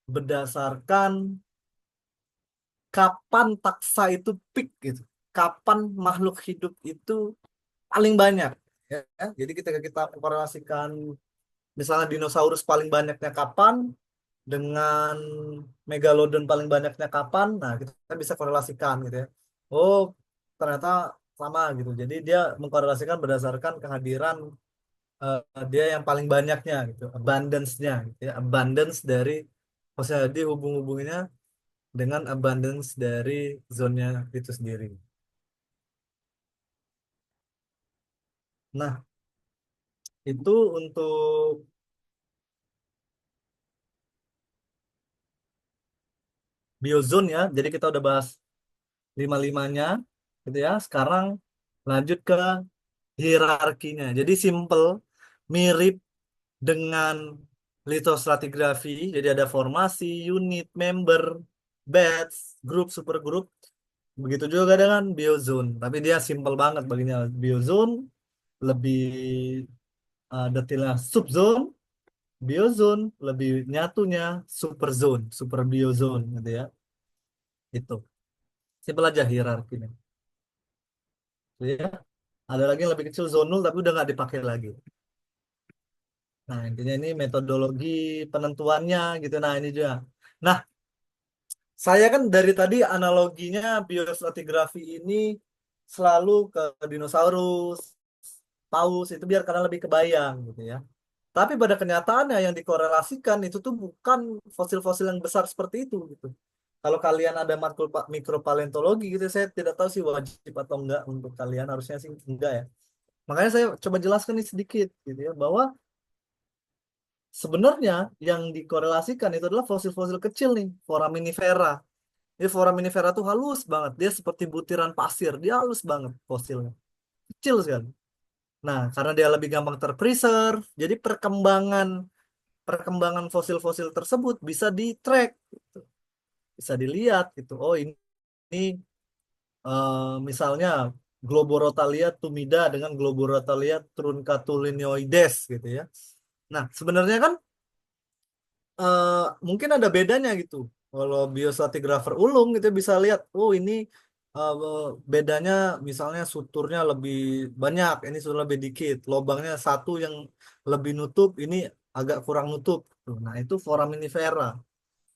berdasarkan kapan taksa itu peak gitu. Kapan makhluk hidup itu paling banyak. Ya. Jadi ketika kita korelasikan misalnya dinosaurus paling banyaknya kapan dengan megalodon paling banyaknya kapan, nah kita bisa korelasikan gitu ya. Oh, ternyata sama gitu. Jadi dia mengkorelasikan berdasarkan kehadiran eh, dia yang paling banyaknya gitu, abundance-nya gitu ya. Abundance dari maksudnya jadi hubung-hubungannya dengan abundance dari zonnya itu sendiri. Nah, itu untuk biozone ya. Jadi kita udah bahas lima-limanya gitu ya. Sekarang lanjut ke hierarkinya. Jadi simple, mirip dengan lithostratigraphy. Jadi ada formasi, unit, member, batch, grup, supergroup. Begitu juga dengan biozone. Tapi dia simple banget baginya. Biozone lebih detailnya subzone, biozone lebih nyatunya superzone, super biozone gitu ya. Itu. Simple aja hierarkinya. Gitu ya. Ada lagi yang lebih kecil zonul tapi udah nggak dipakai lagi. Nah, intinya ini metodologi penentuannya gitu. Nah, ini juga. Nah, saya kan dari tadi analoginya biostratigraphy ini selalu ke dinosaurus, paus, itu biar karena lebih kebayang gitu ya. Tapi pada kenyataannya yang dikorelasikan itu tuh bukan fosil-fosil yang besar seperti itu gitu. Kalau kalian ada matkul mikropaleontologi gitu, saya tidak tahu sih wajib atau enggak untuk kalian, harusnya sih enggak ya. Makanya saya coba jelaskan nih sedikit gitu ya, bahwa sebenarnya yang dikorelasikan itu adalah fosil-fosil kecil nih, foraminifera. Ini foraminifera tuh halus banget, dia seperti butiran pasir, dia halus banget fosilnya, kecil sekali. Nah, karena dia lebih gampang terpreserve, jadi perkembangan perkembangan fosil-fosil tersebut bisa di-track, gitu. Bisa dilihat gitu. Oh ini misalnya Globorotalia tumida dengan Globorotalia truncatulinioides gitu ya. Nah, sebenarnya kan eh, mungkin ada bedanya gitu. Kalau biostratigrapher ulung gitu bisa lihat, oh ini eh, bedanya misalnya suturnya lebih banyak, ini sutur lebih dikit, lubangnya satu yang lebih nutup, ini agak kurang nutup. Tuh, nah, itu foraminifera.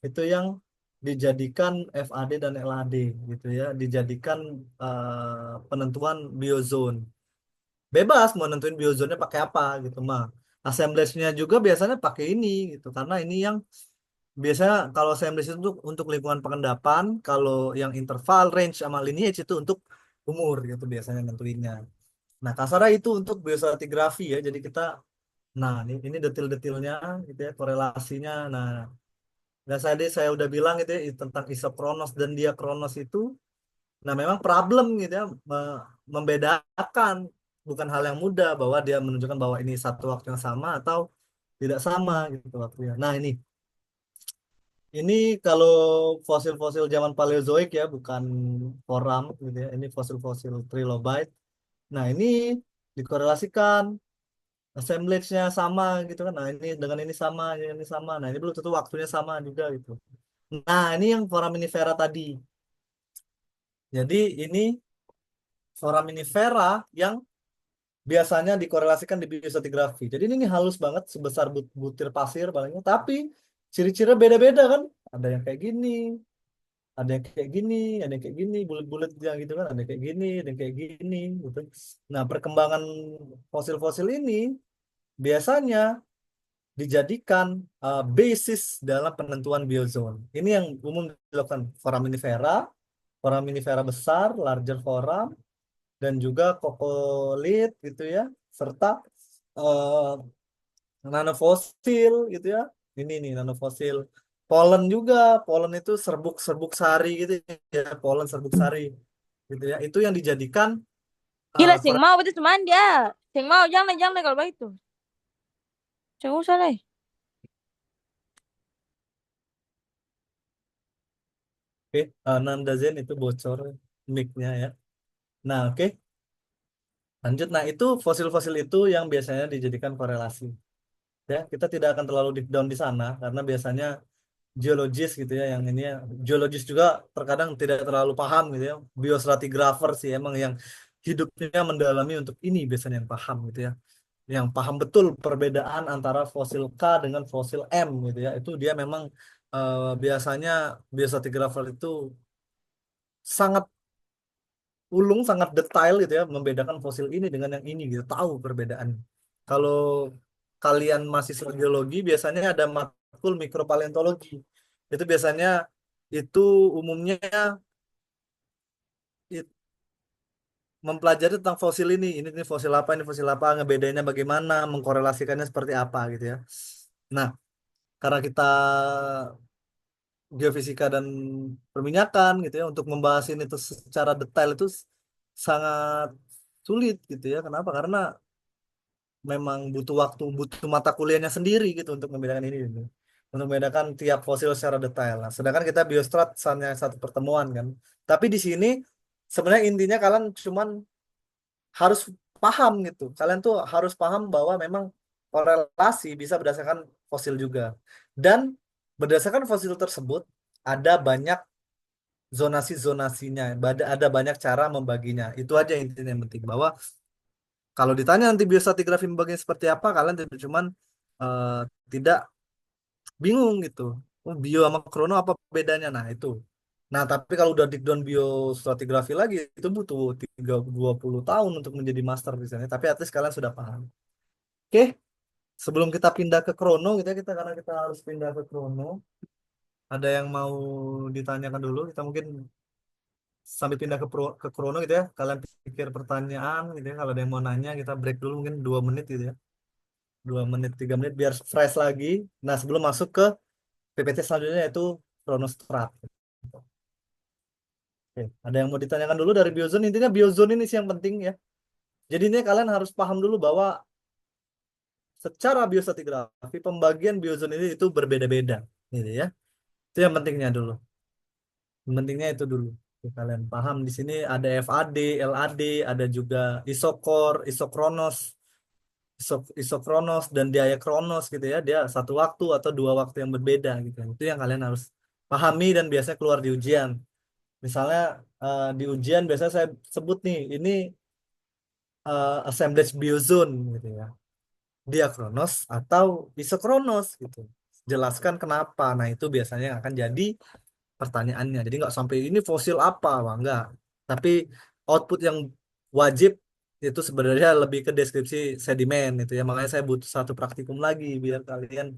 Itu yang dijadikan FAD dan LAD gitu ya, dijadikan penentuan biozone. bebas mau nentuin biozonnya pakai apa gitu mah. Assemblage-nya juga biasanya pakai ini gitu karena ini yang biasanya kalau assemblage itu untuk lingkungan pengendapan, kalau yang interval, range sama lineage itu untuk umur gitu biasanya nentuinnya. Nah, kasarnya itu untuk biostratigrafi ya. Jadi kita, nah ini detail-detailnya gitu ya, korelasinya. Nah, saya udah bilang gitu ya tentang isokronos dan diakronos itu. Nah, memang problem gitu ya, membedakan bukan hal yang mudah bahwa dia menunjukkan bahwa ini satu waktu yang sama atau tidak sama gitu waktunya. Nah, ini kalau fosil-fosil zaman Paleozoik ya, bukan foram gitu ya. Ini fosil-fosil trilobite. Nah, ini dikorelasikan assemblage-nya sama gitu kan. Nah, ini dengan ini sama. Nah, ini belum tentu waktunya sama juga gitu. Nah, ini yang foraminifera tadi. Jadi ini foraminifera yang biasanya dikorelasikan di biostratigrafi. Jadi ini halus banget sebesar butir pasir palingnya, tapi ciri-cirinya beda-beda kan. Ada yang kayak gini, ada yang kayak gini, ada yang kayak gini, bulat-bulat yang gitu kan, ada yang kayak gini, ada yang kayak gini gitu. Nah, perkembangan fosil-fosil ini biasanya dijadikan basis dalam penentuan biozon. Ini yang umum dilakukan foraminifera, foraminifera besar, larger foram, dan juga kokolit gitu ya, serta eh, nanofosil gitu ya. Ini nih nanofosil. Polen juga, polen itu serbuk-serbuk sari gitu ya, polen serbuk sari gitu ya. Itu yang dijadikan Gila, eh, Sing mau berarti cuman dia. Sing mau jangan deh kalau begitu. Jangan usah deh. oke, Nanda Zen itu bocor mic-nya ya. Nah, oke, lanjut. Nah, itu fosil-fosil itu yang biasanya dijadikan korelasi. Ya, kita tidak akan terlalu deep down di sana karena biasanya geologis gitu ya, yang ini ya, geologis juga terkadang tidak terlalu paham gitu ya. Biostratigrapher sih emang yang hidupnya mendalami untuk ini biasanya yang paham gitu ya. Yang paham betul perbedaan antara fosil K dengan fosil M gitu ya. Itu dia memang biasanya biostratigrapher itu sangat ulung, sangat detail gitu ya, membedakan fosil ini dengan yang ini gitu, tahu perbedaan. Kalau kalian mahasiswa geologi biasanya ada matkul mikropaleontologi. Itu biasanya itu umumnya it- mempelajari tentang fosil ini ini fosil apa, ngebedainnya bagaimana, mengkorelasikannya seperti apa gitu ya. Nah, karena kita geofisika dan perminyakan gitu ya untuk membahas ini itu secara detail itu sangat sulit gitu ya. Kenapa? Karena memang butuh waktu, butuh mata kuliahnya sendiri gitu untuk membedakan ini gitu. Untuk membedakan tiap fosil secara detail. Nah, sedangkan kita biostrat hanya satu pertemuan kan. Tapi di sini sebenarnya intinya kalian cuman harus paham gitu. Kalian tuh harus paham bahwa memang korelasi bisa berdasarkan fosil juga. Dan berdasarkan fosil tersebut ada banyak zonasi-zonasinya, ada banyak cara membaginya. Itu aja intinya yang penting bahwa kalau ditanya nanti biostratigrafi membaginya seperti apa, kalian tidak cuman eh, tidak bingung gitu. Oh, bio sama krono apa bedanya? Nah, itu. Nah, tapi kalau udah di down biostratigrafi lagi, itu butuh 20 tahun untuk menjadi master di sana. Tapi at least kalian sudah paham. Oke, sebelum kita pindah ke krono, gitu ya, karena kita harus pindah ke krono. Ada yang mau ditanyakan dulu? Kita mungkin sambil pindah ke krono gitu ya. Kalian pikir pertanyaan gitu ya. Kalau ada yang mau nanya, kita break dulu mungkin 2 menit gitu ya. 2 menit, 3 menit biar fresh lagi. Nah, sebelum masuk ke PPT selanjutnya yaitu Chronostrat. Oke, ada yang mau ditanyakan dulu dari biozon? Intinya biozon ini sih yang penting ya. Jadi ini kalian harus paham dulu bahwa secara biostratigrafi pembagian biozon ini itu berbeda-beda, gitu ya. Itu yang pentingnya dulu. Yang pentingnya itu dulu. Oke, kalian paham di sini ada FAD, LAD, ada juga isokor, isokronos, isokronos dan diakronos gitu ya. Dia satu waktu atau dua waktu yang berbeda gitu. Itu yang kalian harus pahami dan biasanya keluar di ujian. Misalnya di ujian biasanya saya sebut nih, ini assemblage biozone gitu ya. Diakronos atau isokronos gitu. Jelaskan kenapa. Nah, itu biasanya yang akan jadi pertanyaannya. Jadi nggak sampai ini fosil apa, wah enggak. Tapi output yang wajib itu sebenarnya lebih ke deskripsi sedimen itu ya. Makanya saya butuh satu praktikum lagi biar kalian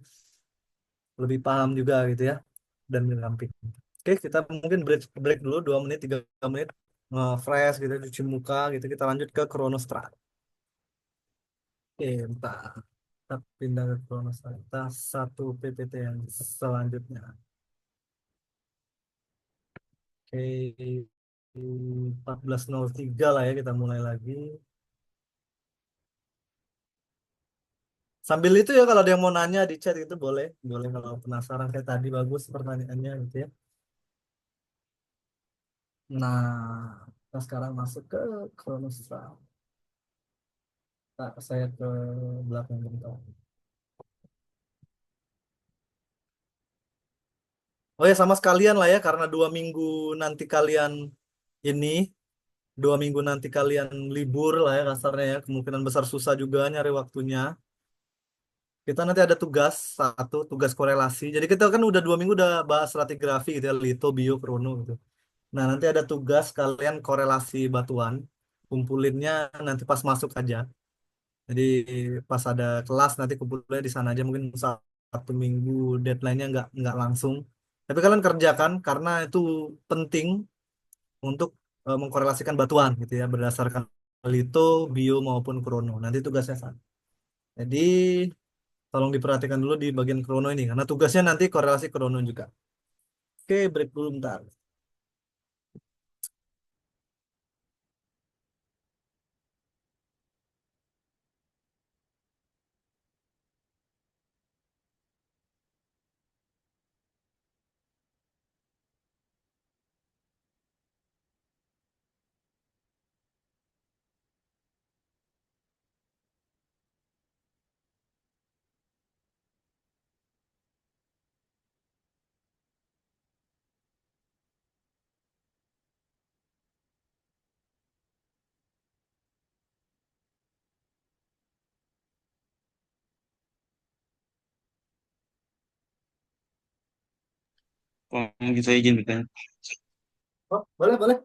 lebih paham juga gitu ya dan menyamping. Oke, kita mungkin break break dulu 2 menit 3 menit fresh gitu cuci muka gitu kita lanjut ke Kronostra. Oke, bentar. Kita pindah ke Kronostra. Kita satu PPT yang selanjutnya. Oke, 14.03 lah ya kita mulai lagi. Sambil itu ya kalau ada yang mau nanya di chat itu boleh, boleh kalau penasaran kayak tadi bagus pertanyaannya gitu ya. Nah, kita sekarang masuk ke Kronostra. Nah, saya ke belakang bentar. Oh ya sama sekalian lah ya karena 2 minggu nanti kalian ini 2 minggu nanti kalian libur lah ya kasarnya ya kemungkinan besar susah juga nyari waktunya. Kita nanti ada tugas satu tugas korelasi. Jadi kita kan udah 2 minggu udah bahas stratigrafi gitu ya lito, bio, krono gitu. Nah nanti ada tugas kalian korelasi batuan. Kumpulinnya nanti pas masuk aja. Jadi pas ada kelas nanti kumpulnya di sana aja mungkin 1 minggu deadline-nya nggak langsung. Tapi kalian kerjakan karena itu penting untuk mengkorelasikan batuan gitu ya berdasarkan lito, bio maupun krono. Nanti tugasnya sama. Jadi tolong diperhatikan dulu di bagian krono ini karena tugasnya nanti korelasi krono juga. Oke, break dulu bentar. Oh, mungkin saya izin bertanya. Oh, boleh, boleh.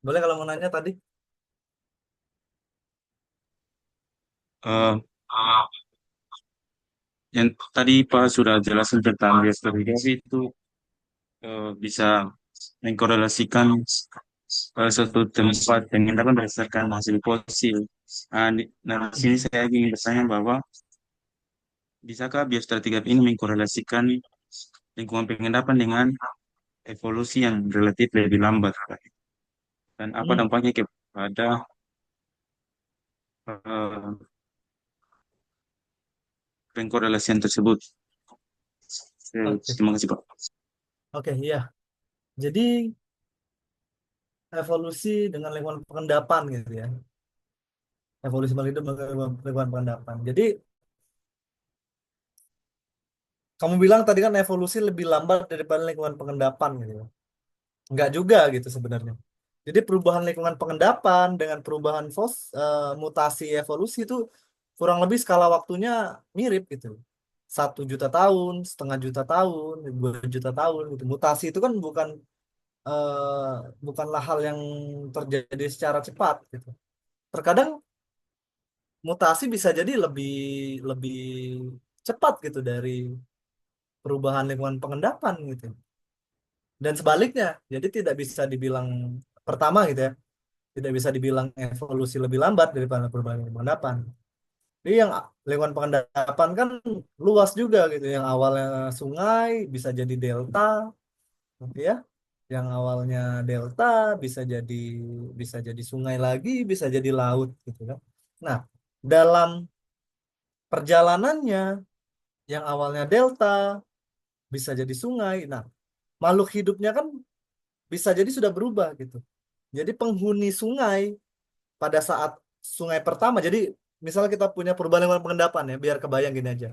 Boleh kalau mau nanya tadi. Eh, yang tadi Pak sudah jelasin tentang biostratigrafi itu bisa mengkorelasikan suatu tempat pengendapan berdasarkan hasil fosil. Nah, di sini saya ingin bertanya bahwa bisakah biostratigrafi ini mengkorelasikan lingkungan pengendapan dengan evolusi yang relatif lebih lambat, Pak? Dan apa Hmm, dampaknya kepada eh, pengkorelasian tersebut? oke. Terima kasih, Pak. Oke, iya. Jadi evolusi dengan lingkungan pengendapan gitu ya. Evolusi makhluk hidup dengan lingkungan pengendapan. Jadi kamu bilang tadi kan evolusi lebih lambat daripada lingkungan pengendapan gitu ya. Enggak juga gitu sebenarnya. Jadi perubahan lingkungan pengendapan dengan perubahan mutasi evolusi itu kurang lebih skala waktunya mirip gitu. 1 juta tahun, setengah juta tahun, 2 juta tahun gitu. Mutasi itu kan bukanlah hal yang terjadi secara cepat gitu. Terkadang mutasi bisa jadi lebih lebih cepat gitu dari perubahan lingkungan pengendapan gitu. Dan sebaliknya, jadi tidak bisa dibilang pertama gitu ya, tidak bisa dibilang evolusi lebih lambat daripada perubahan lingkungan pengendapan. Jadi yang lingkungan pengendapan kan luas juga gitu. Yang awalnya sungai bisa jadi delta, gitu ya. Yang awalnya delta bisa jadi sungai lagi, bisa jadi laut gitu kan. Nah, dalam perjalanannya yang awalnya delta bisa jadi sungai. Nah, makhluk hidupnya kan bisa jadi sudah berubah gitu. Jadi penghuni sungai pada saat sungai pertama, jadi misalnya kita punya perubahan lingkungan pengendapan ya, biar kebayang gini aja.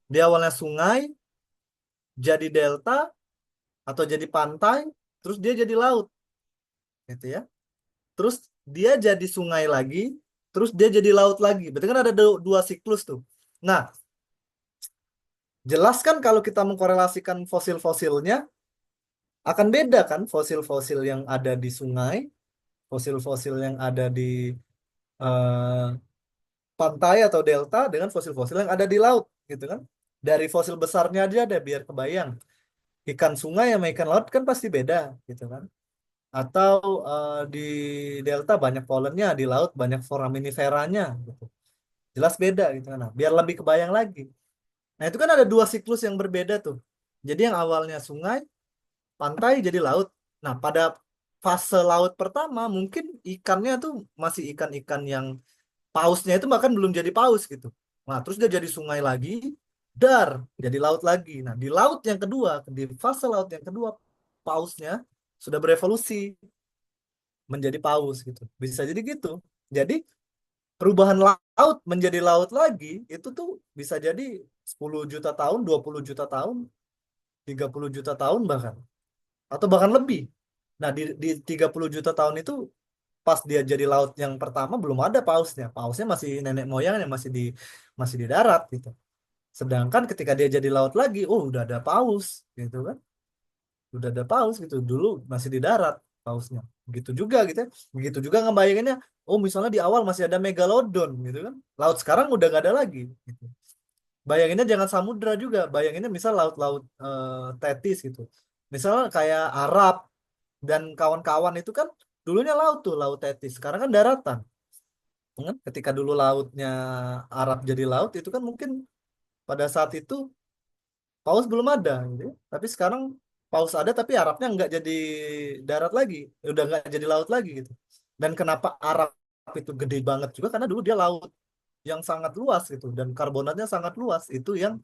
Di awalnya sungai, jadi delta atau jadi pantai, terus dia jadi laut, gitu ya. Terus dia jadi sungai lagi, terus dia jadi laut lagi. Berarti kan ada dua siklus tuh. Nah, jelas kan kalau kita mengkorelasikan fosil-fosilnya, akan beda kan fosil-fosil yang ada di sungai, fosil-fosil yang ada di eh, pantai atau delta dengan fosil-fosil yang ada di laut gitu kan. Dari fosil besarnya aja deh biar kebayang. Ikan sungai sama ikan laut kan pasti beda gitu kan. Atau di delta banyak polennya, di laut banyak foraminiferanya gitu. Jelas beda gitu kan. Nah, biar lebih kebayang lagi. Nah, itu kan ada dua siklus yang berbeda tuh. Jadi yang awalnya sungai, pantai jadi laut. Nah, pada fase laut pertama mungkin ikannya tuh masih ikan-ikan yang pausnya itu bahkan belum jadi paus gitu. Nah, terus dia jadi sungai lagi, dar, jadi laut lagi. Nah, di laut yang kedua, di fase laut yang kedua, pausnya sudah berevolusi menjadi paus gitu. Bisa jadi gitu. Jadi perubahan laut menjadi laut lagi itu tuh bisa jadi 10 juta tahun, 20 juta tahun, 30 juta tahun bahkan atau bahkan lebih. Nah, di 30 juta tahun itu pas dia jadi laut yang pertama belum ada pausnya. Pausnya masih nenek moyangnya masih di darat gitu. Sedangkan ketika dia jadi laut lagi, oh udah ada paus gitu kan. Udah ada paus gitu. Dulu masih di darat pausnya. Begitu juga gitu ya. Begitu juga ngebayanginnya, oh misalnya di awal masih ada megalodon gitu kan. Laut sekarang udah gak ada lagi gitu. Bayanginnya jangan samudra juga, bayanginnya misal laut-laut Tetis gitu. Misalnya kayak Arab dan kawan-kawan itu kan dulunya laut tuh, laut Tetis. Sekarang kan daratan. Kan? Ketika dulu lautnya Arab jadi laut itu kan mungkin pada saat itu paus belum ada gitu ya. Tapi sekarang paus ada tapi Arabnya nggak jadi darat lagi, udah nggak jadi laut lagi gitu. Dan kenapa Arab itu gede banget juga karena dulu dia laut yang sangat luas gitu dan karbonatnya sangat luas itu yang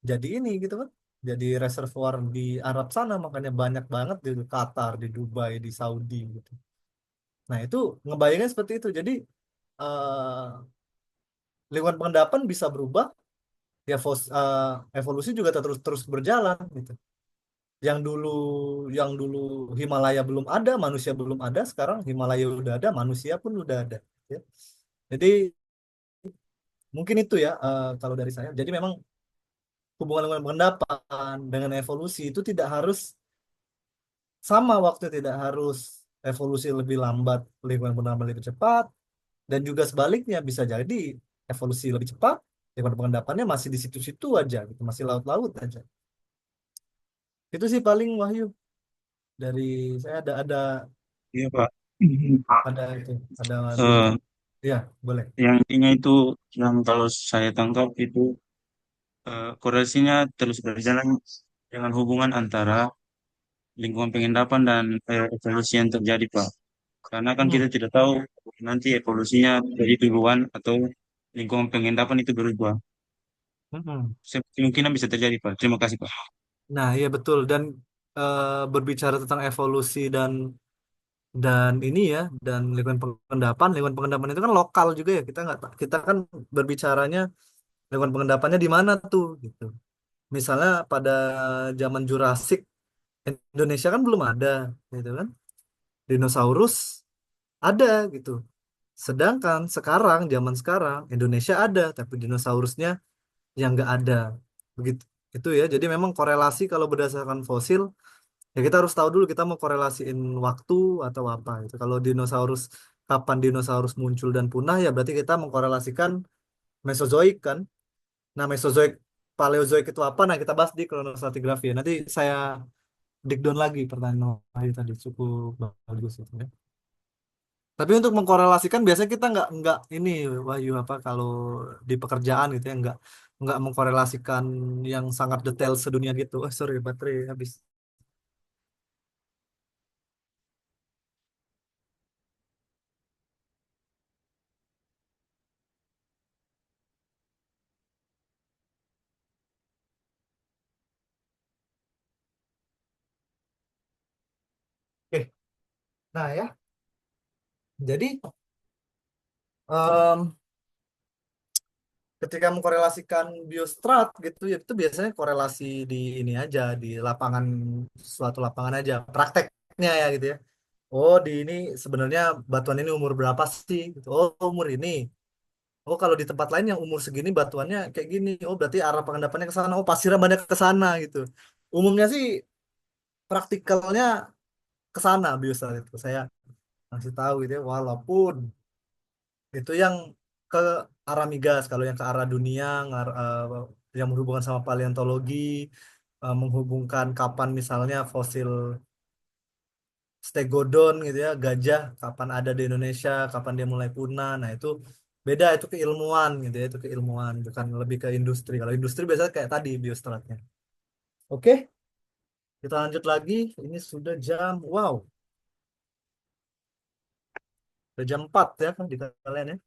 jadi ini gitu kan. Jadi reservoir di Arab sana makanya banyak banget di Qatar, di Dubai, di Saudi gitu. Nah, itu ngebayangin seperti itu. Jadi eh, lingkungan pengendapan bisa berubah, ya evolusi juga terus terus berjalan gitu. Yang dulu yang dulu Himalaya belum ada, manusia belum ada, sekarang Himalaya udah ada, manusia pun udah ada. Ya. Jadi mungkin itu ya kalau dari saya. Jadi memang hubungan lingkungan pengendapan dengan evolusi itu tidak harus sama waktu, tidak harus evolusi lebih lambat, lingkungan pengendapan lebih cepat, dan juga sebaliknya bisa jadi evolusi lebih cepat, lingkungan pengendapannya masih di situ-situ aja gitu, masih laut-laut aja. Itu sih paling Wahyu dari saya ada Iya, Pak. ada itu ada dua Eh, ya boleh. yang intinya itu, yang kalau saya tangkap itu, korelasinya terus berjalan dengan hubungan antara lingkungan pengendapan dan evolusi yang terjadi, Pak. Karena kan Hmm, kita tidak tahu nanti evolusinya jadi duluan atau lingkungan pengendapan itu berubah. hmm. Kemungkinan bisa terjadi, Pak. Terima kasih, Pak. Nah iya betul dan berbicara tentang evolusi dan ini ya dan lingkungan pengendapan itu kan lokal juga ya kita nggak kita kan berbicaranya lingkungan pengendapannya di mana tuh gitu. Misalnya pada zaman Jurassic Indonesia kan belum ada gitu kan. Dinosaurus ada gitu. Sedangkan sekarang zaman sekarang Indonesia ada tapi dinosaurusnya yang nggak ada. Begitu itu ya. Jadi memang korelasi kalau berdasarkan fosil ya kita harus tahu dulu kita mau korelasiin waktu atau apa gitu. Kalau dinosaurus kapan dinosaurus muncul dan punah ya berarti kita mengkorelasikan Mesozoik kan. Nah, Mesozoik, Paleozoik itu apa? Nah, kita bahas di kronostratigrafi ya. Nanti saya dig down lagi pertanyaan Wahyu tadi cukup bagus itu ya. Tapi untuk mengkorelasikan biasanya kita nggak ini Wahyu apa kalau di pekerjaan gitu ya nggak mengkorelasikan yang sangat detail sedunia gitu. Oh, sorry baterai habis. Oke, nah ya. Jadi em, ketika mengkorelasikan biostrat gitu ya itu biasanya korelasi di ini aja di lapangan suatu lapangan aja prakteknya ya gitu ya. Oh, di ini sebenarnya batuan ini umur berapa sih? Gitu. Oh, umur ini. Oh, kalau di tempat lain yang umur segini batuannya kayak gini. Oh, berarti arah pengendapannya ke sana. Oh, pasirnya banyak ke sana gitu. Umumnya sih praktikalnya ke sana biasa itu. Saya masih tahu gitu ya. Walaupun Itu yang ke arah migas. Kalau yang ke arah dunia, yang berhubungan sama paleontologi, menghubungkan kapan misalnya fosil stegodon gitu ya, gajah, kapan ada di Indonesia, kapan dia mulai punah. Nah itu beda, itu keilmuan gitu ya, itu keilmuan, bukan lebih ke industri. Kalau industri biasanya kayak tadi biostratnya. Oke, kita lanjut lagi. Ini sudah jam, wow, sudah jam 4 ya kan di kalian ya.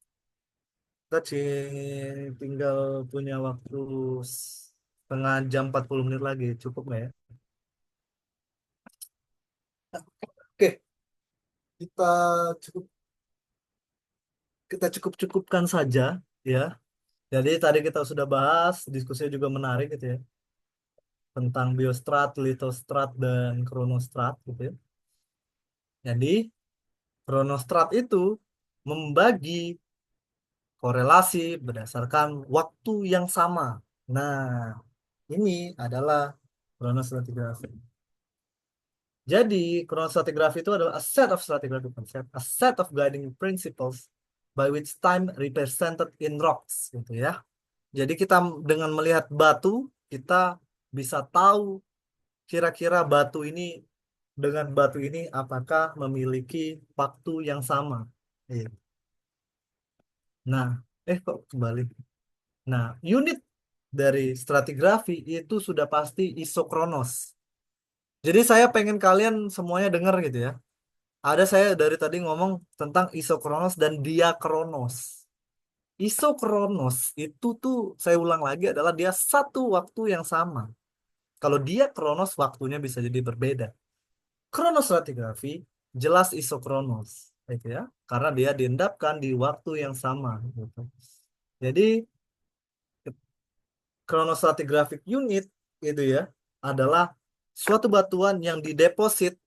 Kita tinggal punya waktu setengah jam 40 menit lagi. Cukup nggak ya? Oke, kita cukup kita cukup-cukupkan saja ya. Jadi tadi kita sudah bahas, diskusinya juga menarik gitu ya, tentang biostrat, litostrat, dan kronostrat gitu ya. Jadi kronostrat itu membagi korelasi berdasarkan waktu yang sama. Nah, ini adalah kronostratigraphy. Jadi, chronostratigraphy itu adalah a set of stratigraphic concept, a set of guiding principles by which time represented in rocks, gitu ya. Jadi kita dengan melihat batu, kita bisa tahu kira-kira batu ini dengan batu ini apakah memiliki waktu yang sama. Iya. Nah, kok kembali. Nah, unit dari stratigrafi itu sudah pasti isokronos. Jadi saya pengen kalian semuanya dengar gitu ya. Ada saya dari tadi ngomong tentang isokronos dan diakronos. Isokronos itu tuh saya ulang lagi adalah dia satu waktu yang sama. Kalau diakronos waktunya bisa jadi berbeda. Kronostratigrafi jelas isokronos, gitu ya, karena dia diendapkan di waktu yang sama. Gitu. Jadi chronostratigraphic unit itu ya adalah suatu batuan yang dideposit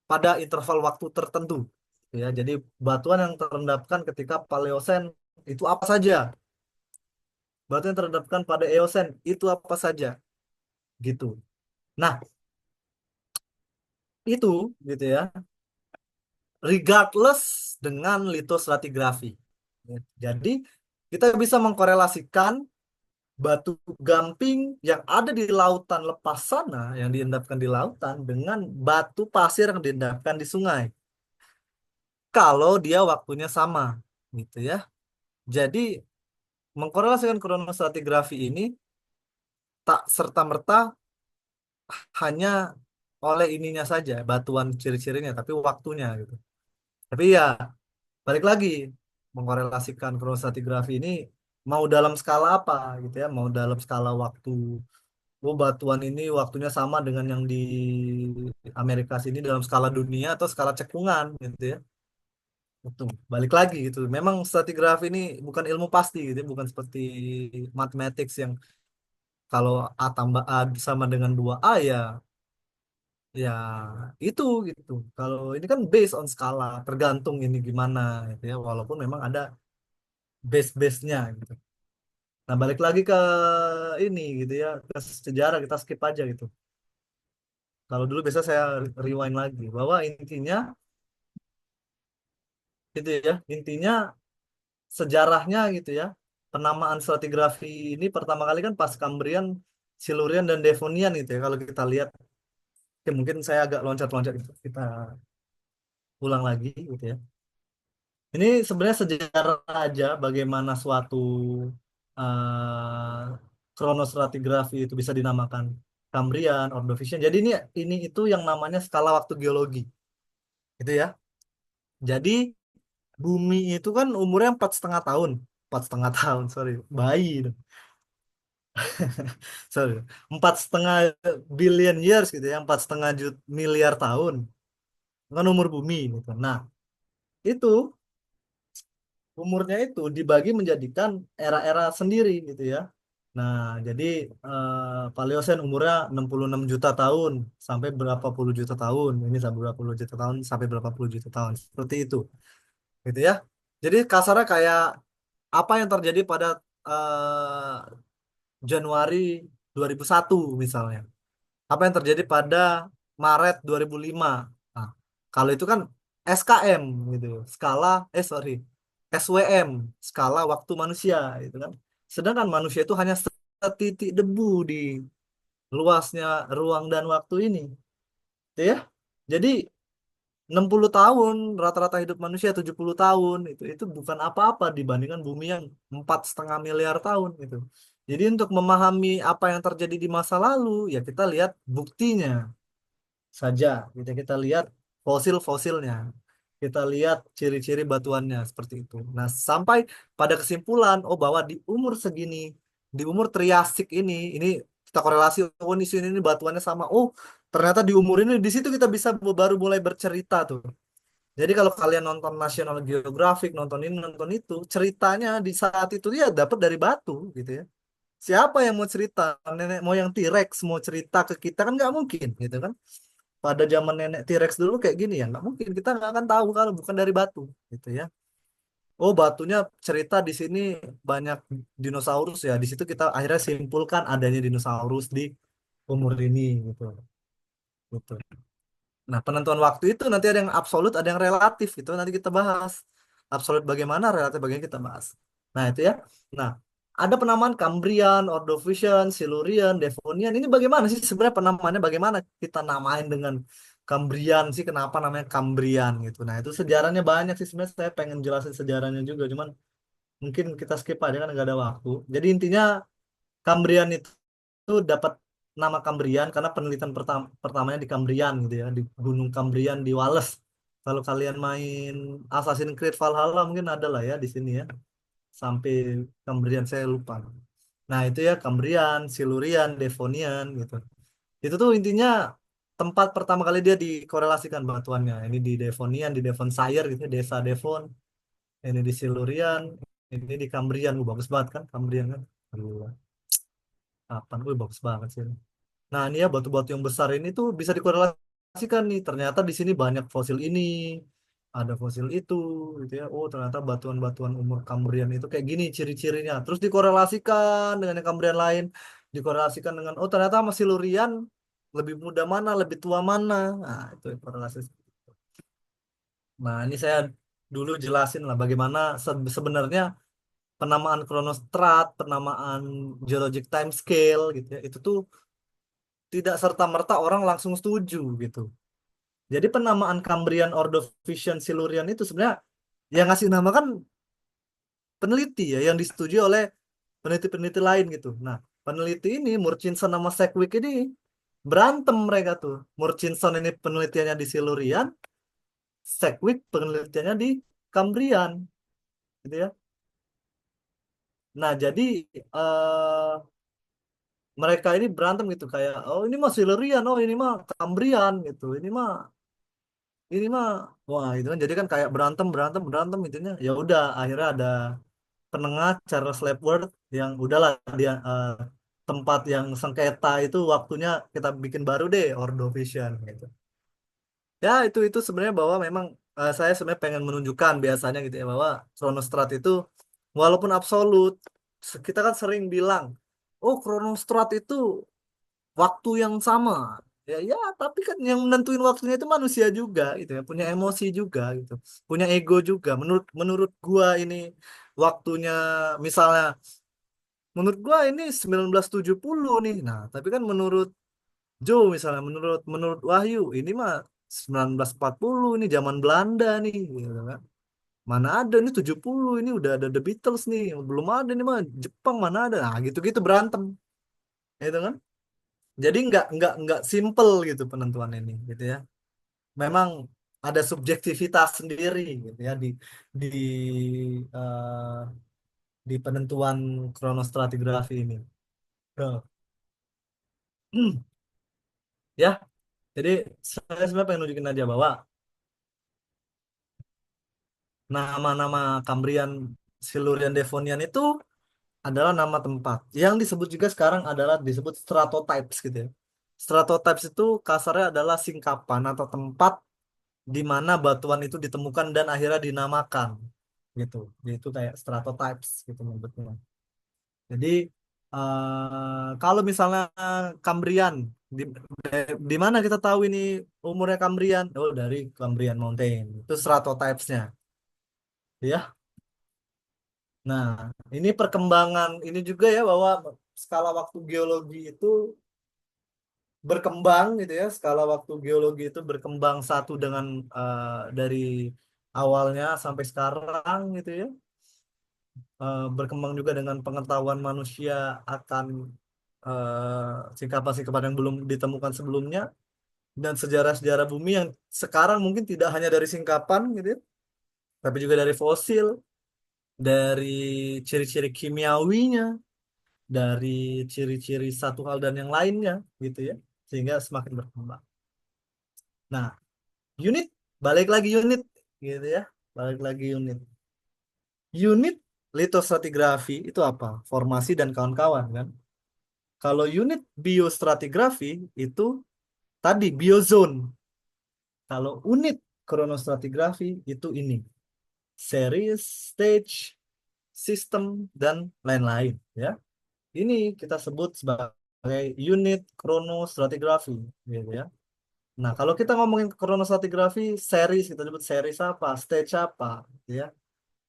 pada interval waktu tertentu. Ya, jadi batuan yang terendapkan ketika Paleosen itu apa saja? Batuan yang terendapkan pada Eosen itu apa saja? Gitu. Nah, itu gitu ya, regardless dengan lithostratigraphy. Jadi, kita bisa mengkorelasikan batu gamping yang ada di lautan lepas sana, yang diendapkan di lautan, dengan batu pasir yang diendapkan di sungai. Kalau dia waktunya sama, gitu ya. Jadi, mengkorelasikan kronostratigrafi ini tak serta-merta hanya oleh ininya saja, batuan ciri-cirinya, tapi waktunya gitu. Tapi ya, balik lagi, mengkorelasikan kronostratigrafi ini mau dalam skala apa gitu ya, mau dalam skala waktu. Oh, batuan ini waktunya sama dengan yang di Amerika sini dalam skala dunia atau skala cekungan gitu ya. Betul. Balik lagi gitu. Memang stratigrafi ini bukan ilmu pasti gitu ya, bukan seperti mathematics yang kalau A tambah A sama dengan 2A ya ya itu gitu. Kalau ini kan based on skala, tergantung ini gimana gitu ya. Walaupun memang ada base-base-nya gitu. Nah, balik lagi ke ini gitu ya, ke sejarah kita skip aja gitu. Kalau dulu biasa saya rewind lagi bahwa intinya gitu ya, intinya sejarahnya gitu ya. Penamaan stratigrafi ini pertama kali kan pas Kambrian, Silurian dan Devonian gitu ya. Kalau kita lihat, oke, mungkin saya agak loncat-loncat gitu. Kita ulang lagi gitu ya. Ini sebenarnya sejarah aja bagaimana suatu kronostratigrafi itu bisa dinamakan Kambrian, Ordovician. Jadi ini itu yang namanya skala waktu geologi, gitu ya. Jadi bumi itu kan umurnya 4,5 tahun, 4,5 tahun, sorry, bayi, dong. Sorry, 4,5 billion years gitu ya, 4,5 miliar tahun, kan umur bumi gitu. Nah, itu umurnya itu dibagi menjadikan era-era sendiri gitu ya. Nah, jadi Paleosen umurnya 66 juta tahun sampai berapa puluh juta tahun. Ini sampai berapa puluh juta tahun sampai berapa puluh juta tahun. Seperti itu. Gitu ya. Jadi kasarnya kayak apa yang terjadi pada eh, Januari 2001 misalnya. Apa yang terjadi pada Maret 2005. Nah, kalau itu kan SKM gitu. Skala, sorry. SWM, skala waktu manusia, itu kan. Sedangkan manusia itu hanya setitik debu di luasnya ruang dan waktu ini, gitu ya. Jadi 60 tahun rata-rata hidup manusia 70 tahun itu bukan apa-apa dibandingkan bumi yang 4,5 miliar tahun gitu. Jadi untuk memahami apa yang terjadi di masa lalu ya kita lihat buktinya saja. Kita lihat fosil-fosilnya. Kita lihat ciri-ciri batuannya seperti itu. Nah, sampai pada kesimpulan bahwa di umur segini, di umur Triasik ini kita korelasi di sini ini batuannya sama. Ternyata di umur ini di situ kita bisa baru mulai bercerita tuh. Jadi kalau kalian nonton National Geographic, nonton ini, nonton itu, ceritanya di saat itu ya dapat dari batu gitu ya. Siapa yang mau cerita? Nenek moyang T-Rex mau cerita ke kita kan nggak mungkin gitu kan. Pada zaman nenek T-Rex dulu kayak gini ya nggak mungkin. Kita nggak akan tahu kalau bukan dari batu gitu ya. Batunya cerita di sini banyak dinosaurus ya. Di situ kita akhirnya simpulkan adanya dinosaurus di umur ini gitu. Gitu. Nah, penentuan waktu itu nanti ada yang absolut, ada yang relatif gitu. Nanti kita bahas. Absolut bagaimana, relatif bagaimana kita bahas. Nah, itu ya. Nah, ada penamaan Cambrian, Ordovician, Silurian, Devonian. Ini bagaimana sih sebenarnya penamaannya? Bagaimana kita namain dengan Cambrian sih? Kenapa namanya Cambrian gitu. Nah, itu sejarahnya banyak sih. Sebenarnya saya pengen jelasin sejarahnya juga. Cuman mungkin kita skip aja kan nggak ada waktu. Jadi intinya Cambrian itu dapat nama Cambrian karena penelitian pertamanya di Cambrian gitu ya, di Gunung Cambrian di Wales. Kalau kalian main Assassin's Creed Valhalla mungkin ada lah ya di sini ya. Sampai Cambrian saya lupa. Nah, itu ya Cambrian, Silurian, Devonian gitu. Itu tuh intinya tempat pertama kali dia dikorelasikan batuannya. Ini di Devonian, di Devonshire gitu, desa Devon. Ini di Silurian, ini di Cambrian. Bagus banget kan Cambrian kan. Aduh, kapan? Bagus banget sih. Nah, ini ya batu-batu yang besar ini tuh bisa dikorelasikan nih. Ternyata di sini banyak fosil ini, ada fosil itu, gitu ya. Ternyata batuan-batuan umur Kambrian itu kayak gini ciri-cirinya. Terus dikorelasikan dengan yang Kambrian lain, dikorelasikan dengan ternyata sama Silurian lebih muda mana, lebih tua mana. Nah, itu korelasi. Nah, ini saya dulu jelasin lah bagaimana sebenarnya penamaan kronostrat, penamaan geologic time scale gitu ya. Itu tuh tidak serta-merta orang langsung setuju gitu. Jadi penamaan Cambrian, Ordovician, Silurian itu sebenarnya yang ngasih nama kan peneliti ya, yang disetujui oleh peneliti-peneliti lain gitu. Nah, peneliti ini Murchison sama Sedgwick ini berantem mereka tuh. Murchison ini penelitiannya di Silurian, Sedgwick penelitiannya di Cambrian, gitu ya. Nah, jadi eh, mereka ini berantem gitu kayak, ini mah Silurian, ini mah Cambrian gitu, ini mah wah itu kan jadi kan kayak berantem berantem berantem intinya ya udah akhirnya ada penengah Charles Lapworth yang udahlah dia tempat yang sengketa itu waktunya kita bikin baru deh Ordovician gitu ya itu sebenarnya bahwa memang saya sebenarnya pengen menunjukkan biasanya gitu ya bahwa Kronostrat itu walaupun absolut kita kan sering bilang Kronostrat itu waktu yang sama ya tapi kan yang menentuin waktunya itu manusia juga gitu ya punya emosi juga gitu punya ego juga menurut menurut gua ini waktunya misalnya menurut gua ini 1970 nih nah tapi kan menurut Joe misalnya menurut menurut Wahyu ini mah 1940 ini zaman Belanda nih gitu kan mana ada ini 70 ini udah ada The Beatles nih belum ada nih mah Jepang mana ada nah gitu-gitu berantem itu kan jadi nggak simple gitu penentuan ini gitu ya. Memang ada subjektivitas sendiri gitu ya di eh, di penentuan kronostratigrafi ini. Tuh. Ya, jadi saya sebenarnya pengen nunjukin aja bahwa nama-nama Cambrian, Silurian, Devonian itu adalah nama tempat. Yang disebut juga sekarang adalah disebut stratotypes gitu ya. Stratotypes itu kasarnya adalah singkapan atau tempat di mana batuan itu ditemukan dan akhirnya dinamakan gitu. Itu kayak stratotypes gitu menyebutnya. Jadi kalau misalnya Cambrian di, di mana kita tahu ini umurnya Cambrian? Dari Cambrian Mountain. Itu stratotypes-nya. Ya. Nah, ini perkembangan ini juga ya bahwa skala waktu geologi itu berkembang gitu ya. Skala waktu geologi itu berkembang satu dengan dari awalnya sampai sekarang gitu ya. Berkembang juga dengan pengetahuan manusia akan singkapan-singkapan yang belum ditemukan sebelumnya dan sejarah-sejarah bumi yang sekarang mungkin tidak hanya dari singkapan gitu ya, tapi juga dari fosil, dari ciri-ciri kimiawinya, dari ciri-ciri satu hal dan yang lainnya gitu ya, sehingga semakin berkembang. Nah, unit balik lagi unit gitu ya, balik lagi unit. Unit litostratigrafi itu apa? Formasi dan kawan-kawan kan. Kalau unit biostratigrafi itu tadi biozone. Kalau unit kronostratigrafi itu ini series, stage, sistem dan lain-lain ya. Ini kita sebut sebagai unit kronostratigrafi gitu ya. Nah, kalau kita ngomongin kronostratigrafi series kita sebut series apa, stage apa gitu ya.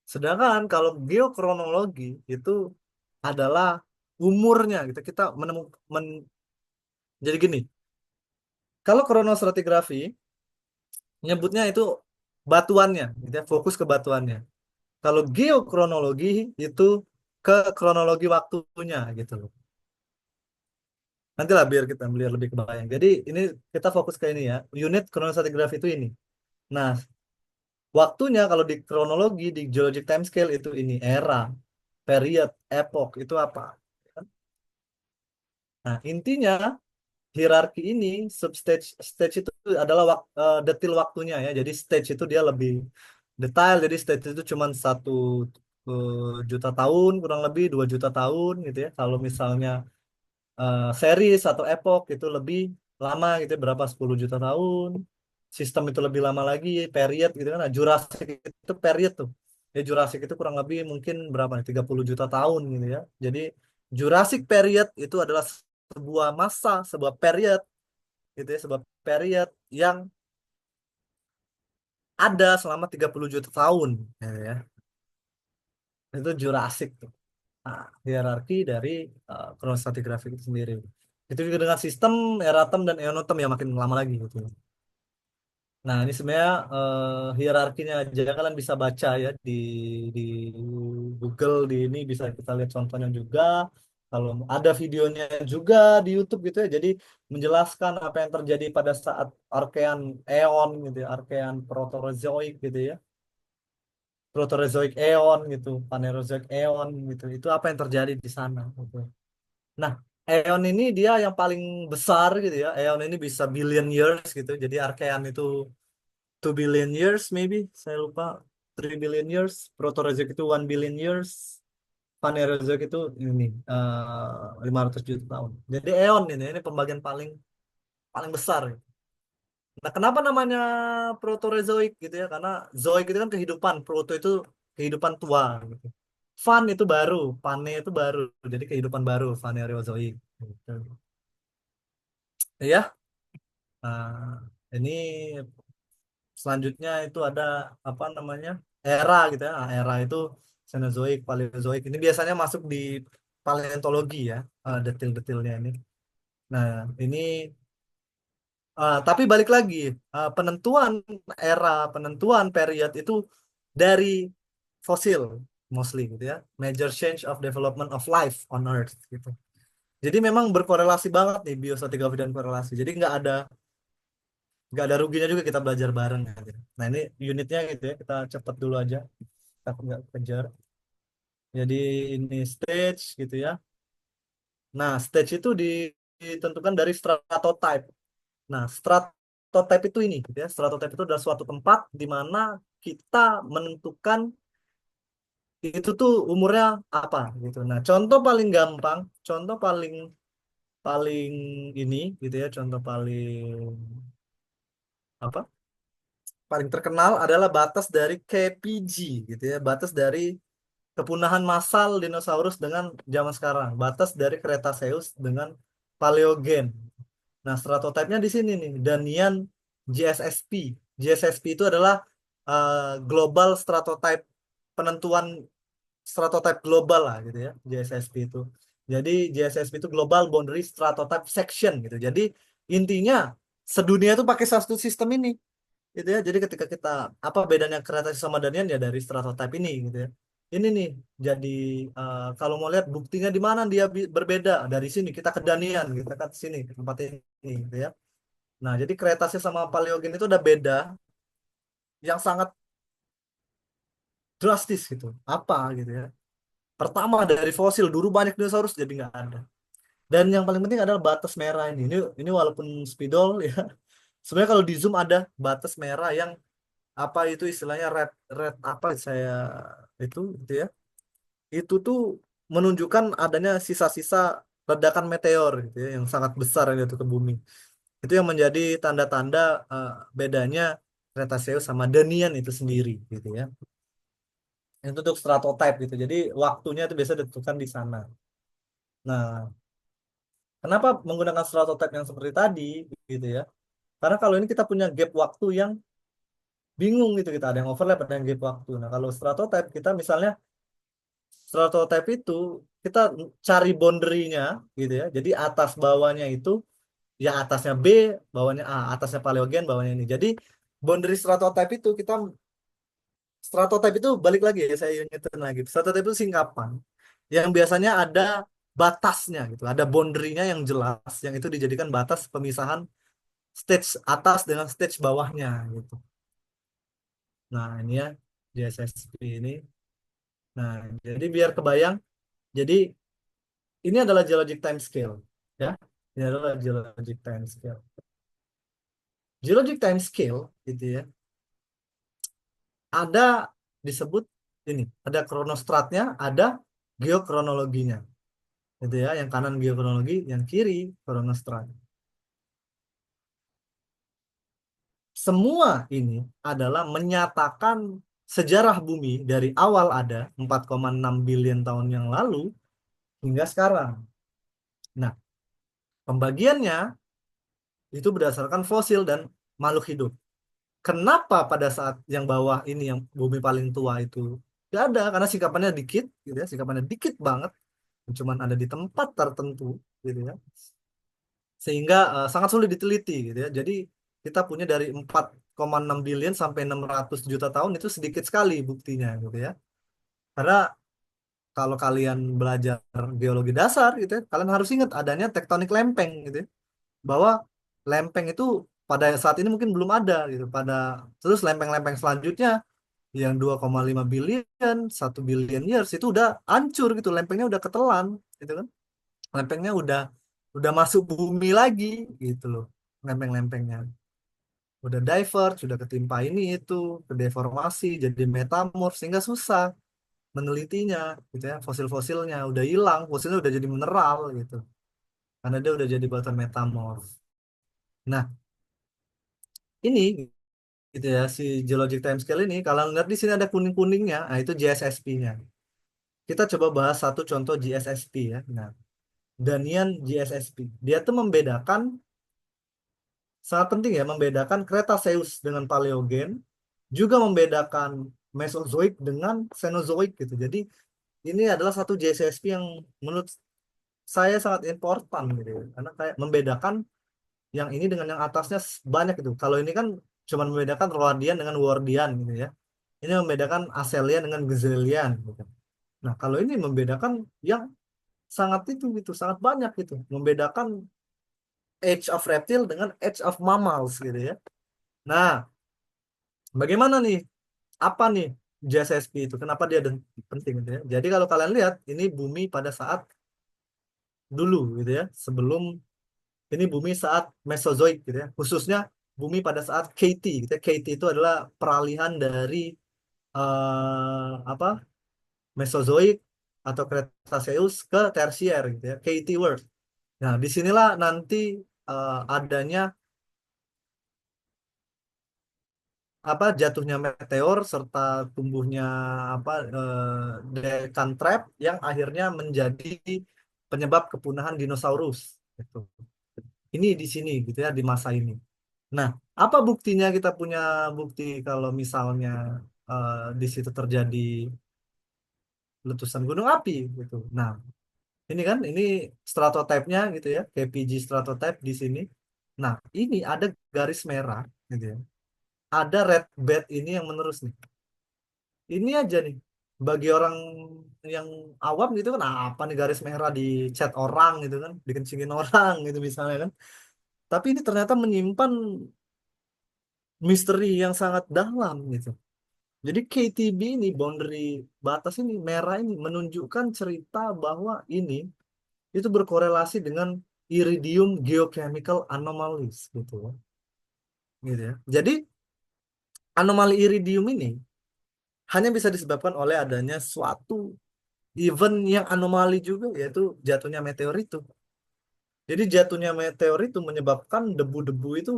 Sedangkan kalau geokronologi itu adalah umurnya gitu. Kita menemukan jadi gini, kalau kronostratigrafi nyebutnya itu batuannya, gitu ya, fokus ke batuannya. Kalau geokronologi itu ke kronologi waktunya gitu loh. Nantilah biar lebih kebayang. Jadi ini kita fokus ke ini ya. Unit kronostratigrafi itu ini. Nah, waktunya kalau di kronologi di geologic time scale itu ini era, period, epoch itu apa? Nah, intinya hierarki ini substage stage itu adalah detil waktunya ya. Jadi stage itu dia lebih detail. Jadi stage itu cuma 1 juta tahun kurang lebih 2 juta tahun gitu ya. Kalau misalnya series atau epoch itu lebih lama gitu ya, berapa 10 juta tahun. Sistem itu lebih lama lagi, period gitu kan. Nah, Jurassic itu period tuh. Ya Jurassic itu kurang lebih mungkin berapa nih 30 juta tahun gitu ya. Jadi Jurassic period itu adalah sebuah masa, sebuah period gitu ya, sebuah period yang ada selama 30 juta tahun gitu ya. Itu Jurassic tuh. Nah, hierarki dari kronostratigrafi itu sendiri. Itu juga dengan sistem eratem dan eonotem yang makin lama lagi gitu. Nah, ini sebenarnya hierarkinya aja kalian bisa baca ya di Google di ini bisa kita lihat contohnya juga. Kalau ada videonya juga di YouTube gitu ya. Jadi menjelaskan apa yang terjadi pada saat Archean Eon gitu ya, Archean Proterozoic gitu ya. Proterozoic Eon gitu, Phanerozoic Eon gitu. Itu apa yang terjadi di sana gitu. Nah, Eon ini dia yang paling besar gitu ya. Eon ini bisa billion years gitu. Jadi Archean itu 2 billion years maybe, saya lupa. 3 billion years. Proterozoic itu 1 billion years. Phanerozoic itu ini 500 juta tahun. Jadi Eon ini pembagian paling paling besar. Nah, kenapa namanya Proterozoic gitu ya? Karena zoik itu kan kehidupan, proto itu kehidupan tua gitu. Van itu baru, pane itu baru. Jadi kehidupan baru, Phanerozoic gitu. Ya, nah, ini selanjutnya itu ada apa namanya? Era gitu ya. Nah, era itu Cenozoic, Paleozoic. Ini biasanya masuk di paleontologi ya, detil-detilnya ini. Nah, ini tapi balik lagi, penentuan era, penentuan period itu dari fosil mostly gitu ya. Major change of development of life on Earth gitu. Jadi memang berkorelasi banget nih biostratigraphy dan korelasi. Jadi nggak ada ruginya juga kita belajar bareng gitu. Nah ini unitnya gitu ya, kita cepat dulu aja, kita nggak kejar. Jadi ini stage gitu ya. Nah stage itu ditentukan dari stratotype. Nah, stratotype itu ini, gitu ya. Stratotype itu adalah suatu tempat di mana kita menentukan itu tuh umurnya apa, gitu. Nah, contoh paling gampang, contoh paling paling ini, gitu ya, contoh paling apa? Paling terkenal adalah batas dari KPG, gitu ya, batas dari kepunahan massal dinosaurus dengan zaman sekarang, batas dari Cretaceous dengan Paleogen. Nah, stratotype-nya di sini nih, Danian GSSP. GSSP itu adalah global stratotype penentuan stratotype global lah gitu ya, GSSP itu. Jadi GSSP itu Global Boundary Stratotype Section gitu. Jadi intinya sedunia itu pakai satu sistem ini gitu ya. Jadi ketika kita apa bedanya Kretase sama Danian ya dari stratotype ini gitu ya. Ini nih jadi kalau mau lihat buktinya di mana dia berbeda, dari sini kita ke Danian, kita ke sini ke tempat ini gitu ya. Nah, jadi Kretase sama Paleogen itu udah beda yang sangat drastis gitu. Apa gitu ya. Pertama dari fosil dulu banyak dinosaurus jadi nggak ada. Dan yang paling penting adalah batas merah ini. Ini walaupun spidol ya. Sebenarnya kalau di zoom ada batas merah yang apa itu istilahnya red red apa saya itu ya. Itu tuh menunjukkan adanya sisa-sisa ledakan meteor gitu ya yang sangat besar yang jatuh ke bumi. Itu yang menjadi tanda-tanda eh, bedanya Cretaceous sama Danian itu sendiri gitu ya. Itu untuk stratotype gitu. Jadi waktunya itu biasa ditentukan di sana. Nah, kenapa menggunakan stratotype yang seperti tadi gitu ya? Karena kalau ini kita punya gap waktu yang bingung gitu, kita ada yang overlap ada yang gap waktu. Nah, kalau stratotype kita misalnya stratotype itu kita cari boundary-nya gitu ya. Jadi atas bawahnya itu ya atasnya B, bawahnya A, atasnya Paleogen, bawahnya ini. Jadi boundary stratotype itu kita stratotype itu balik lagi ya saya ingetin lagi. Stratotype itu singkapan yang biasanya ada batasnya gitu, ada boundary-nya yang jelas, yang itu dijadikan batas pemisahan stage atas dengan stage bawahnya gitu. Nah, ini ya GSSP ini. Nah, jadi biar kebayang, jadi ini adalah geologic time scale ya. Ini adalah geologic time scale. Geologic time scale gitu ya. Ada disebut ini, ada kronostratnya, ada geokronologinya. Gitu ya, yang kanan geokronologi, yang kiri kronostrat. Semua ini adalah menyatakan sejarah bumi dari awal ada 4,6 billion tahun yang lalu hingga sekarang. Nah, pembagiannya itu berdasarkan fosil dan makhluk hidup. Kenapa pada saat yang bawah ini yang bumi paling tua itu tidak ada? Karena singkapannya dikit, gitu ya, singkapannya dikit banget, cuman ada di tempat tertentu, gitu ya, sehingga sangat sulit diteliti, gitu ya. Jadi kita punya dari 4,6 billion sampai 600 juta tahun itu sedikit sekali buktinya, gitu ya. Karena kalau kalian belajar geologi dasar, gitu ya, kalian harus ingat adanya tektonik lempeng, gitu ya, bahwa lempeng itu pada saat ini mungkin belum ada gitu. Terus lempeng-lempeng selanjutnya yang 2,5 billion, 1 billion years itu udah hancur gitu, lempengnya udah ketelan gitu kan. Lempengnya udah masuk bumi lagi gitu loh. Lempeng-lempengnya udah diverge, sudah ketimpa ini itu, kedeformasi jadi metamorf sehingga susah menelitinya gitu ya. Fosil-fosilnya udah hilang, fosilnya udah jadi mineral gitu. Karena dia udah jadi batuan metamorf. Nah, ini gitu ya si geologic time scale ini kalau lihat di sini ada kuning-kuningnya, nah itu GSSP-nya. Kita coba bahas satu contoh GSSP ya. Nah, Danian GSSP. Dia tuh membedakan sangat penting ya, membedakan Cretaceous dengan Paleogen, juga membedakan Mesozoik dengan Cenozoik gitu. Jadi ini adalah satu GSSP yang menurut saya sangat important gitu ya. Karena kayak membedakan yang ini dengan yang atasnya banyak itu. Kalau ini kan cuma membedakan Roadian dengan Wardian gitu ya. Ini membedakan Aselian dengan Gazelian gitu. Nah, kalau ini membedakan yang sangat itu gitu, sangat banyak gitu. Membedakan age of reptile dengan age of mammals gitu ya. Nah, bagaimana nih? Apa nih JSSP itu? Kenapa dia penting gitu ya? Jadi kalau kalian lihat ini bumi pada saat dulu gitu ya, sebelum ini bumi saat Mesozoik gitu ya. Khususnya bumi pada saat KT gitu ya. KT itu adalah peralihan dari apa? Mesozoik atau Cretaceous ke Tersier gitu ya. KT World. Nah, disinilah nanti adanya apa jatuhnya meteor serta tumbuhnya apa Deccan Trap yang akhirnya menjadi penyebab kepunahan dinosaurus gitu. Ini di sini gitu ya di masa ini. Nah, apa buktinya kita punya bukti kalau misalnya di situ terjadi letusan gunung api gitu. Nah, ini kan ini stratotype-nya gitu ya, KPG stratotype di sini. Nah, ini ada garis merah gitu ya. Ada red bed ini yang menerus nih. Ini aja nih bagi orang yang awam gitu kan apa nih garis merah di chat orang gitu kan, dikencingin orang gitu misalnya kan. Tapi ini ternyata menyimpan misteri yang sangat dalam gitu. Jadi KTB ini boundary batas ini merah ini menunjukkan cerita bahwa ini itu berkorelasi dengan iridium geochemical anomalies gitu ya. Gitu ya. Jadi anomali iridium ini hanya bisa disebabkan oleh adanya suatu event yang anomali juga yaitu jatuhnya meteor itu. Jadi jatuhnya meteor itu menyebabkan debu-debu itu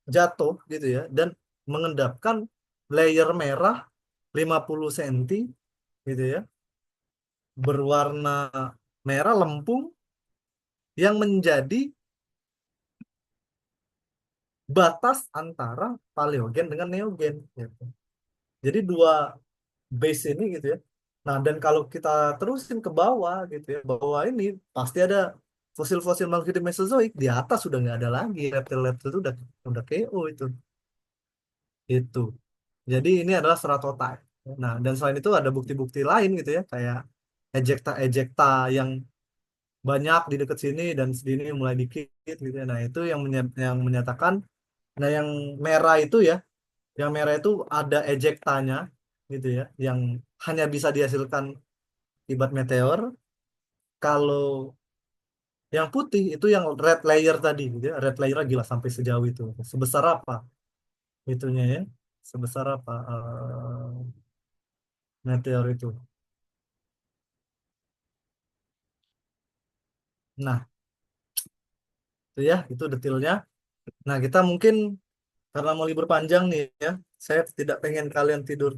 jatuh gitu ya dan mengendapkan layer merah 50 cm gitu ya berwarna merah lempung yang menjadi batas antara paleogen dengan neogen gitu. Jadi dua base ini gitu ya. Nah, dan kalau kita terusin ke bawah gitu ya, bawah ini pasti ada fosil-fosil makhluk hidup Mesozoik di atas sudah nggak ada lagi reptil-reptil itu udah KO itu. Itu. Jadi ini adalah stratotype. Nah, dan selain itu ada bukti-bukti lain gitu ya, kayak ejekta-ejekta yang banyak di dekat sini dan sini mulai dikit gitu ya. Nah, itu yang menyatakan, nah yang merah itu ya, yang merah itu ada ejektanya gitu ya, yang hanya bisa dihasilkan akibat meteor. Kalau yang putih itu yang red layer tadi gitu ya, red layer gila sampai sejauh itu. Sebesar apa itunya ya? Sebesar apa meteor itu? Nah, itu ya, itu detailnya. Nah, kita mungkin karena mau libur panjang nih ya, saya tidak pengen kalian tidur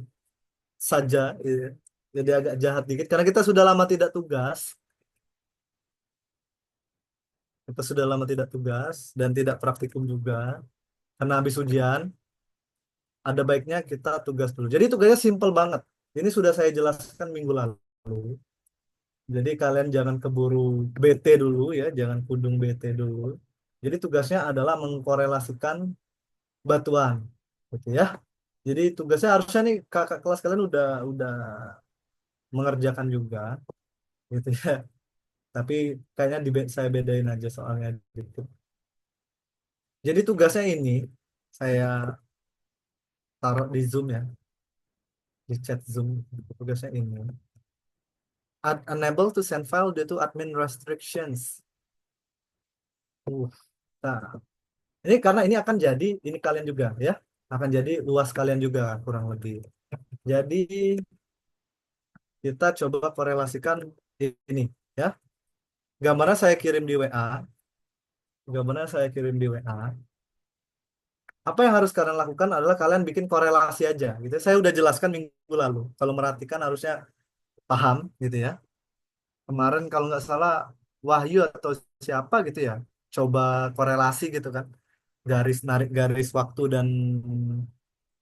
saja, ya. Jadi agak jahat dikit karena kita sudah lama tidak tugas. Kita sudah lama tidak tugas dan tidak praktikum juga karena habis ujian. Ada baiknya kita tugas dulu. Jadi tugasnya simple banget. Ini sudah saya jelaskan minggu lalu. Jadi kalian jangan keburu BT dulu ya, jangan kudung BT dulu. Jadi tugasnya adalah mengkorelasikan batuan, gitu ya. Jadi tugasnya harusnya nih kakak kelas kalian udah mengerjakan juga, gitu ya. Tapi kayaknya saya bedain aja soalnya gitu. Jadi tugasnya ini saya taruh di Zoom ya, di chat Zoom. Tugasnya ini. Unable to send file due to admin restrictions. Uh, nah, ini karena ini akan jadi ini kalian juga ya, akan jadi luas kalian juga kurang lebih. Jadi kita coba korelasikan ini ya. Gambarnya saya kirim di WA. Gambarnya saya kirim di WA. Apa yang harus kalian lakukan adalah kalian bikin korelasi aja gitu. Saya udah jelaskan minggu lalu. Kalau merhatikan harusnya paham gitu ya. Kemarin kalau nggak salah Wahyu atau siapa gitu ya, coba korelasi gitu kan.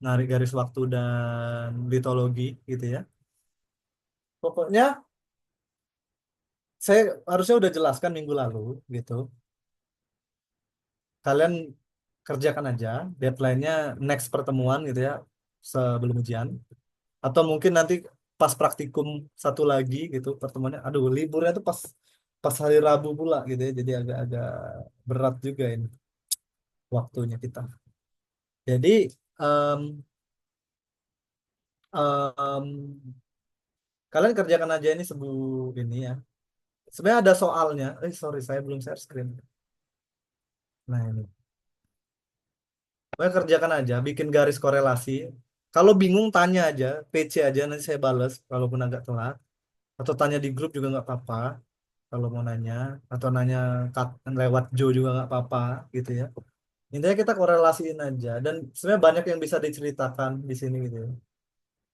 Narik garis waktu dan litologi gitu ya. Pokoknya saya harusnya udah jelaskan minggu lalu gitu. Kalian kerjakan aja deadline-nya next pertemuan gitu ya sebelum ujian atau mungkin nanti pas praktikum satu lagi gitu pertemuannya aduh liburnya tuh pas pas hari Rabu pula gitu ya jadi agak-agak berat juga ini waktunya kita jadi em, em, kalian kerjakan aja ini sebelum ini ya sebenarnya ada soalnya sorry saya belum share screen nah ini kalian kerjakan aja bikin garis korelasi kalau bingung tanya aja PC aja nanti saya balas walaupun agak telat atau tanya di grup juga nggak apa-apa kalau mau nanya atau nanya lewat Joe juga nggak apa-apa gitu ya intinya kita korelasiin aja dan sebenarnya banyak yang bisa diceritakan di sini gitu ya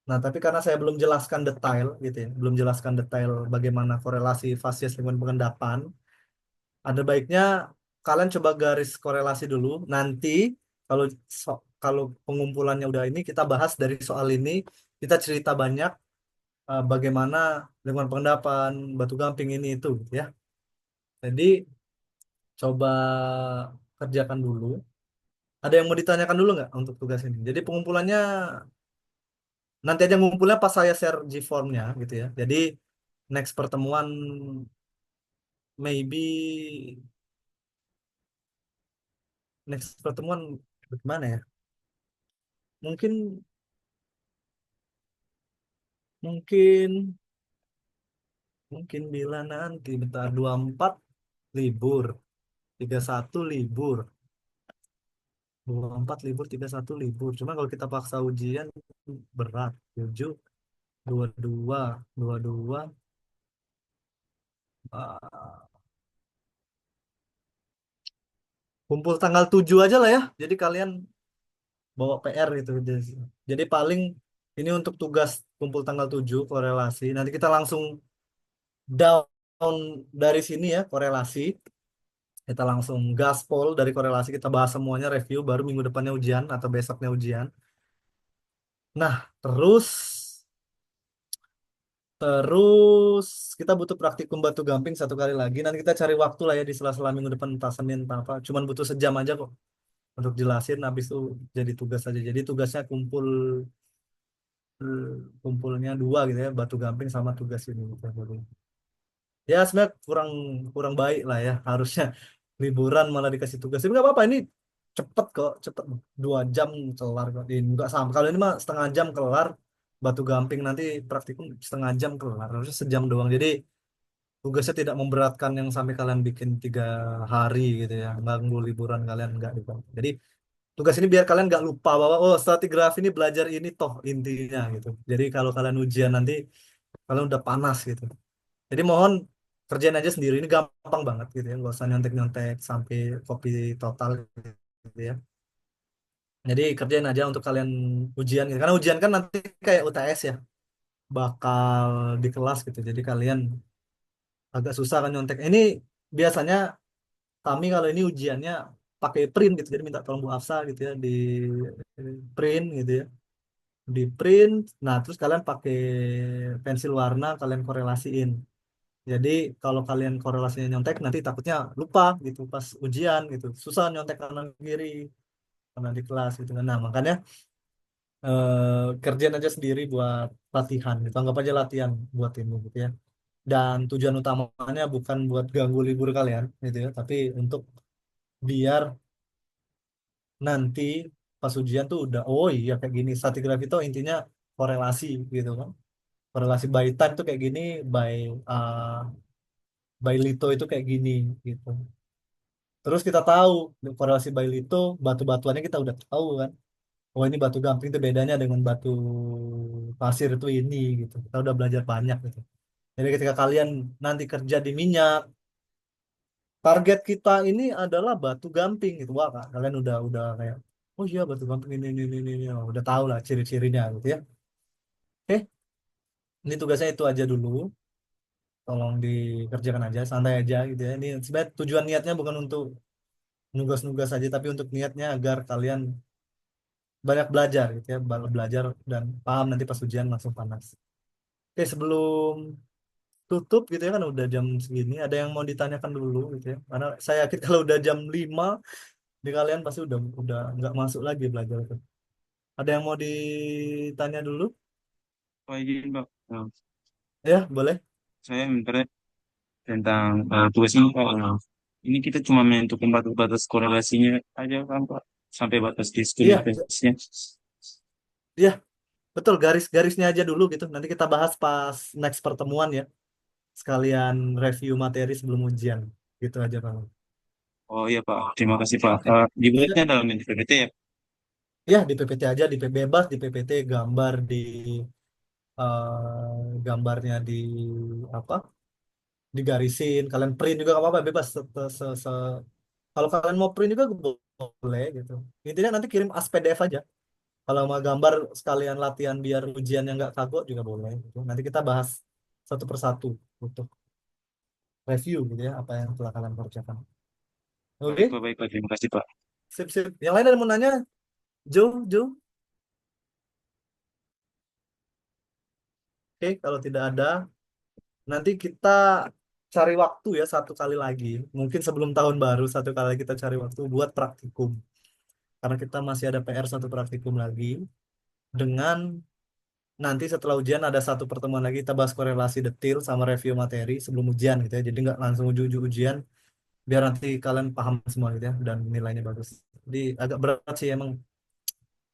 nah tapi karena saya belum jelaskan detail gitu ya belum jelaskan detail bagaimana korelasi fasies lingkungan pengendapan ada baiknya kalian coba garis korelasi dulu nanti kalau kalau pengumpulannya udah ini kita bahas dari soal ini kita cerita banyak bagaimana lingkungan pengendapan, batu gamping ini itu gitu ya. Jadi coba kerjakan dulu. Ada yang mau ditanyakan dulu nggak untuk tugas ini? Jadi pengumpulannya nanti aja ngumpulnya pas saya share G-form-nya gitu ya. Jadi next pertemuan maybe next pertemuan gimana ya? Mungkin mungkin mungkin bila nanti bentar 24 libur, 31 libur, 24 libur, 31 libur. Cuma kalau kita paksa ujian berat. 7 22 22 ah, kumpul tanggal 7 aja lah ya. Jadi kalian bawa PR gitu. Jadi paling ini untuk tugas kumpul tanggal 7 korelasi. Nanti kita langsung down dari sini ya korelasi. Kita langsung gaspol dari korelasi, kita bahas semuanya, review, baru minggu depannya ujian atau besoknya ujian. Nah, terus terus kita butuh praktikum batu gamping satu kali lagi. Nanti kita cari waktu lah ya di sela-sela minggu depan, entah Senin entah apa. Cuman butuh sejam aja kok untuk jelasin. Habis itu jadi tugas aja. Jadi tugasnya kumpulnya dua gitu ya, batu gamping sama tugas ini gitu. Ya sebenarnya kurang kurang baik lah ya, harusnya liburan malah dikasih tugas. Tapi nggak apa-apa, ini cepet kok, cepet 2 jam kelar kok. Ini nggak sama, kalau ini mah setengah jam kelar. Batu gamping nanti praktikum setengah jam kelar, harusnya sejam doang. Jadi tugasnya tidak memberatkan yang sampai kalian bikin 3 hari gitu ya, ganggu liburan kalian nggak gitu. Jadi tugas ini biar kalian nggak lupa bahwa oh stratigrafi ini belajar ini toh intinya gitu. Jadi kalau kalian ujian nanti kalian udah panas gitu. Jadi mohon kerjain aja sendiri, ini gampang banget gitu ya, nggak usah nyontek-nyontek sampai copy total gitu ya. Jadi kerjain aja untuk kalian ujian gitu. Karena ujian kan nanti kayak UTS ya, bakal di kelas gitu. Jadi kalian agak susah kan nyontek. Ini biasanya kami kalau ini ujiannya pakai print gitu. Jadi minta tolong Bu Afsa gitu ya di print gitu ya. Di print, nah terus kalian pakai pensil warna, kalian korelasiin. Jadi kalau kalian korelasinya nyontek nanti takutnya lupa gitu pas ujian gitu. Susah nyontek kanan kiri karena di kelas gitu kan. Nah, makanya kerjain aja sendiri buat latihan gitu. Anggap aja latihan buat ini gitu ya. Dan tujuan utamanya bukan buat ganggu libur kalian gitu ya, tapi untuk biar nanti pas ujian tuh udah oh iya kayak gini. Stratigraphy itu intinya korelasi gitu kan. Korelasi by time tuh kayak gini, uh, by Lito itu kayak gini gitu. Terus kita tahu korelasi Bailey itu batu-batuannya kita udah tahu kan. Oh ini batu gamping itu bedanya dengan batu pasir itu ini gitu. Kita udah belajar banyak gitu. Jadi ketika kalian nanti kerja di minyak, target kita ini adalah batu gamping gitu. Wah, Kak, kalian udah kayak oh iya batu gamping ini. Oh, udah tahu lah ciri-cirinya gitu ya. Oke, ini tugasnya itu aja dulu. Tolong dikerjakan aja, santai aja gitu ya. Ini sebenarnya tujuan niatnya bukan untuk nugas-nugas aja, tapi untuk niatnya agar kalian banyak belajar gitu ya, belajar dan paham nanti pas ujian langsung panas. Oke, sebelum tutup gitu ya, kan udah jam segini, ada yang mau ditanyakan dulu gitu ya, karena saya yakin kalau udah jam 5 di kalian pasti udah nggak masuk lagi belajar itu. Ada yang mau ditanya dulu? Oh izin Pak, Ya boleh. saya minta tentang tugas ini Pak. Ini kita cuma menentukan batas-batas korelasinya aja kan Pak, sampai batas Iya, diskriminasinya. iya, betul, garis-garisnya aja dulu gitu, nanti kita bahas pas next pertemuan ya, sekalian review materi sebelum ujian gitu aja Bang. Oh iya Pak, terima kasih Pak. Oke. Ya, Dibuatnya dalam PPT ya. ya di PPT aja, di bebas di PPT, gambar di gambarnya di apa, digarisin, kalian print juga nggak apa-apa, bebas kalau kalian mau print juga boleh gitu. Intinya nanti kirim as PDF aja, kalau mau gambar sekalian latihan biar ujiannya nggak kagok juga boleh gitu. Nanti kita bahas satu persatu untuk review gitu ya apa yang telah kalian kerjakan. Oke, Baik Pak, terima kasih Pak. sip sip, yang lain ada yang mau nanya? Jo, Oke, kalau tidak ada, nanti kita cari waktu ya satu kali lagi. Mungkin sebelum tahun baru satu kali lagi kita cari waktu buat praktikum. Karena kita masih ada PR satu praktikum lagi. Dengan nanti setelah ujian ada satu pertemuan lagi kita bahas korelasi detail sama review materi sebelum ujian gitu ya. Jadi nggak langsung ujung-ujung ujian biar nanti kalian paham semua gitu ya dan nilainya bagus. Jadi agak berat sih emang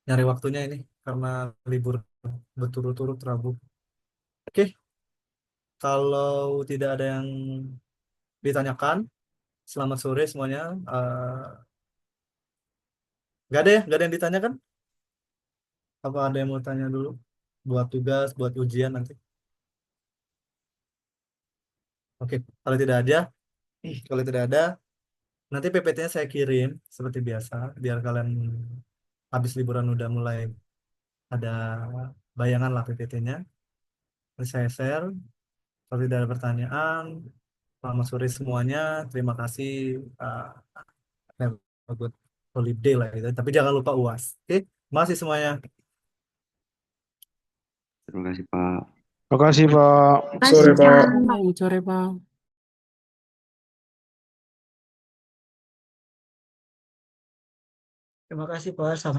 nyari waktunya ini karena libur berturut-turut Rabu. Oke, kalau tidak ada yang ditanyakan, selamat sore semuanya. Nggak ada ya, nggak ada yang ditanyakan? Apa ada yang mau tanya dulu? Buat tugas, buat ujian nanti. Oke, kalau tidak ada, kalau tidak ada, nanti PPT-nya saya kirim seperti biasa, biar kalian habis liburan udah mulai ada bayangan lah PPT-nya. Saya share. Kalau tidak ada pertanyaan, selamat sore semuanya. Terima kasih. uh, have a good holiday lah gitu. Tapi jangan lupa UAS. Oke, masih semuanya. Terima kasih, Pak. Terima kasih, Pak. Sore, Pak. Selamat sore, Pak. Terima kasih, Pak. Sampai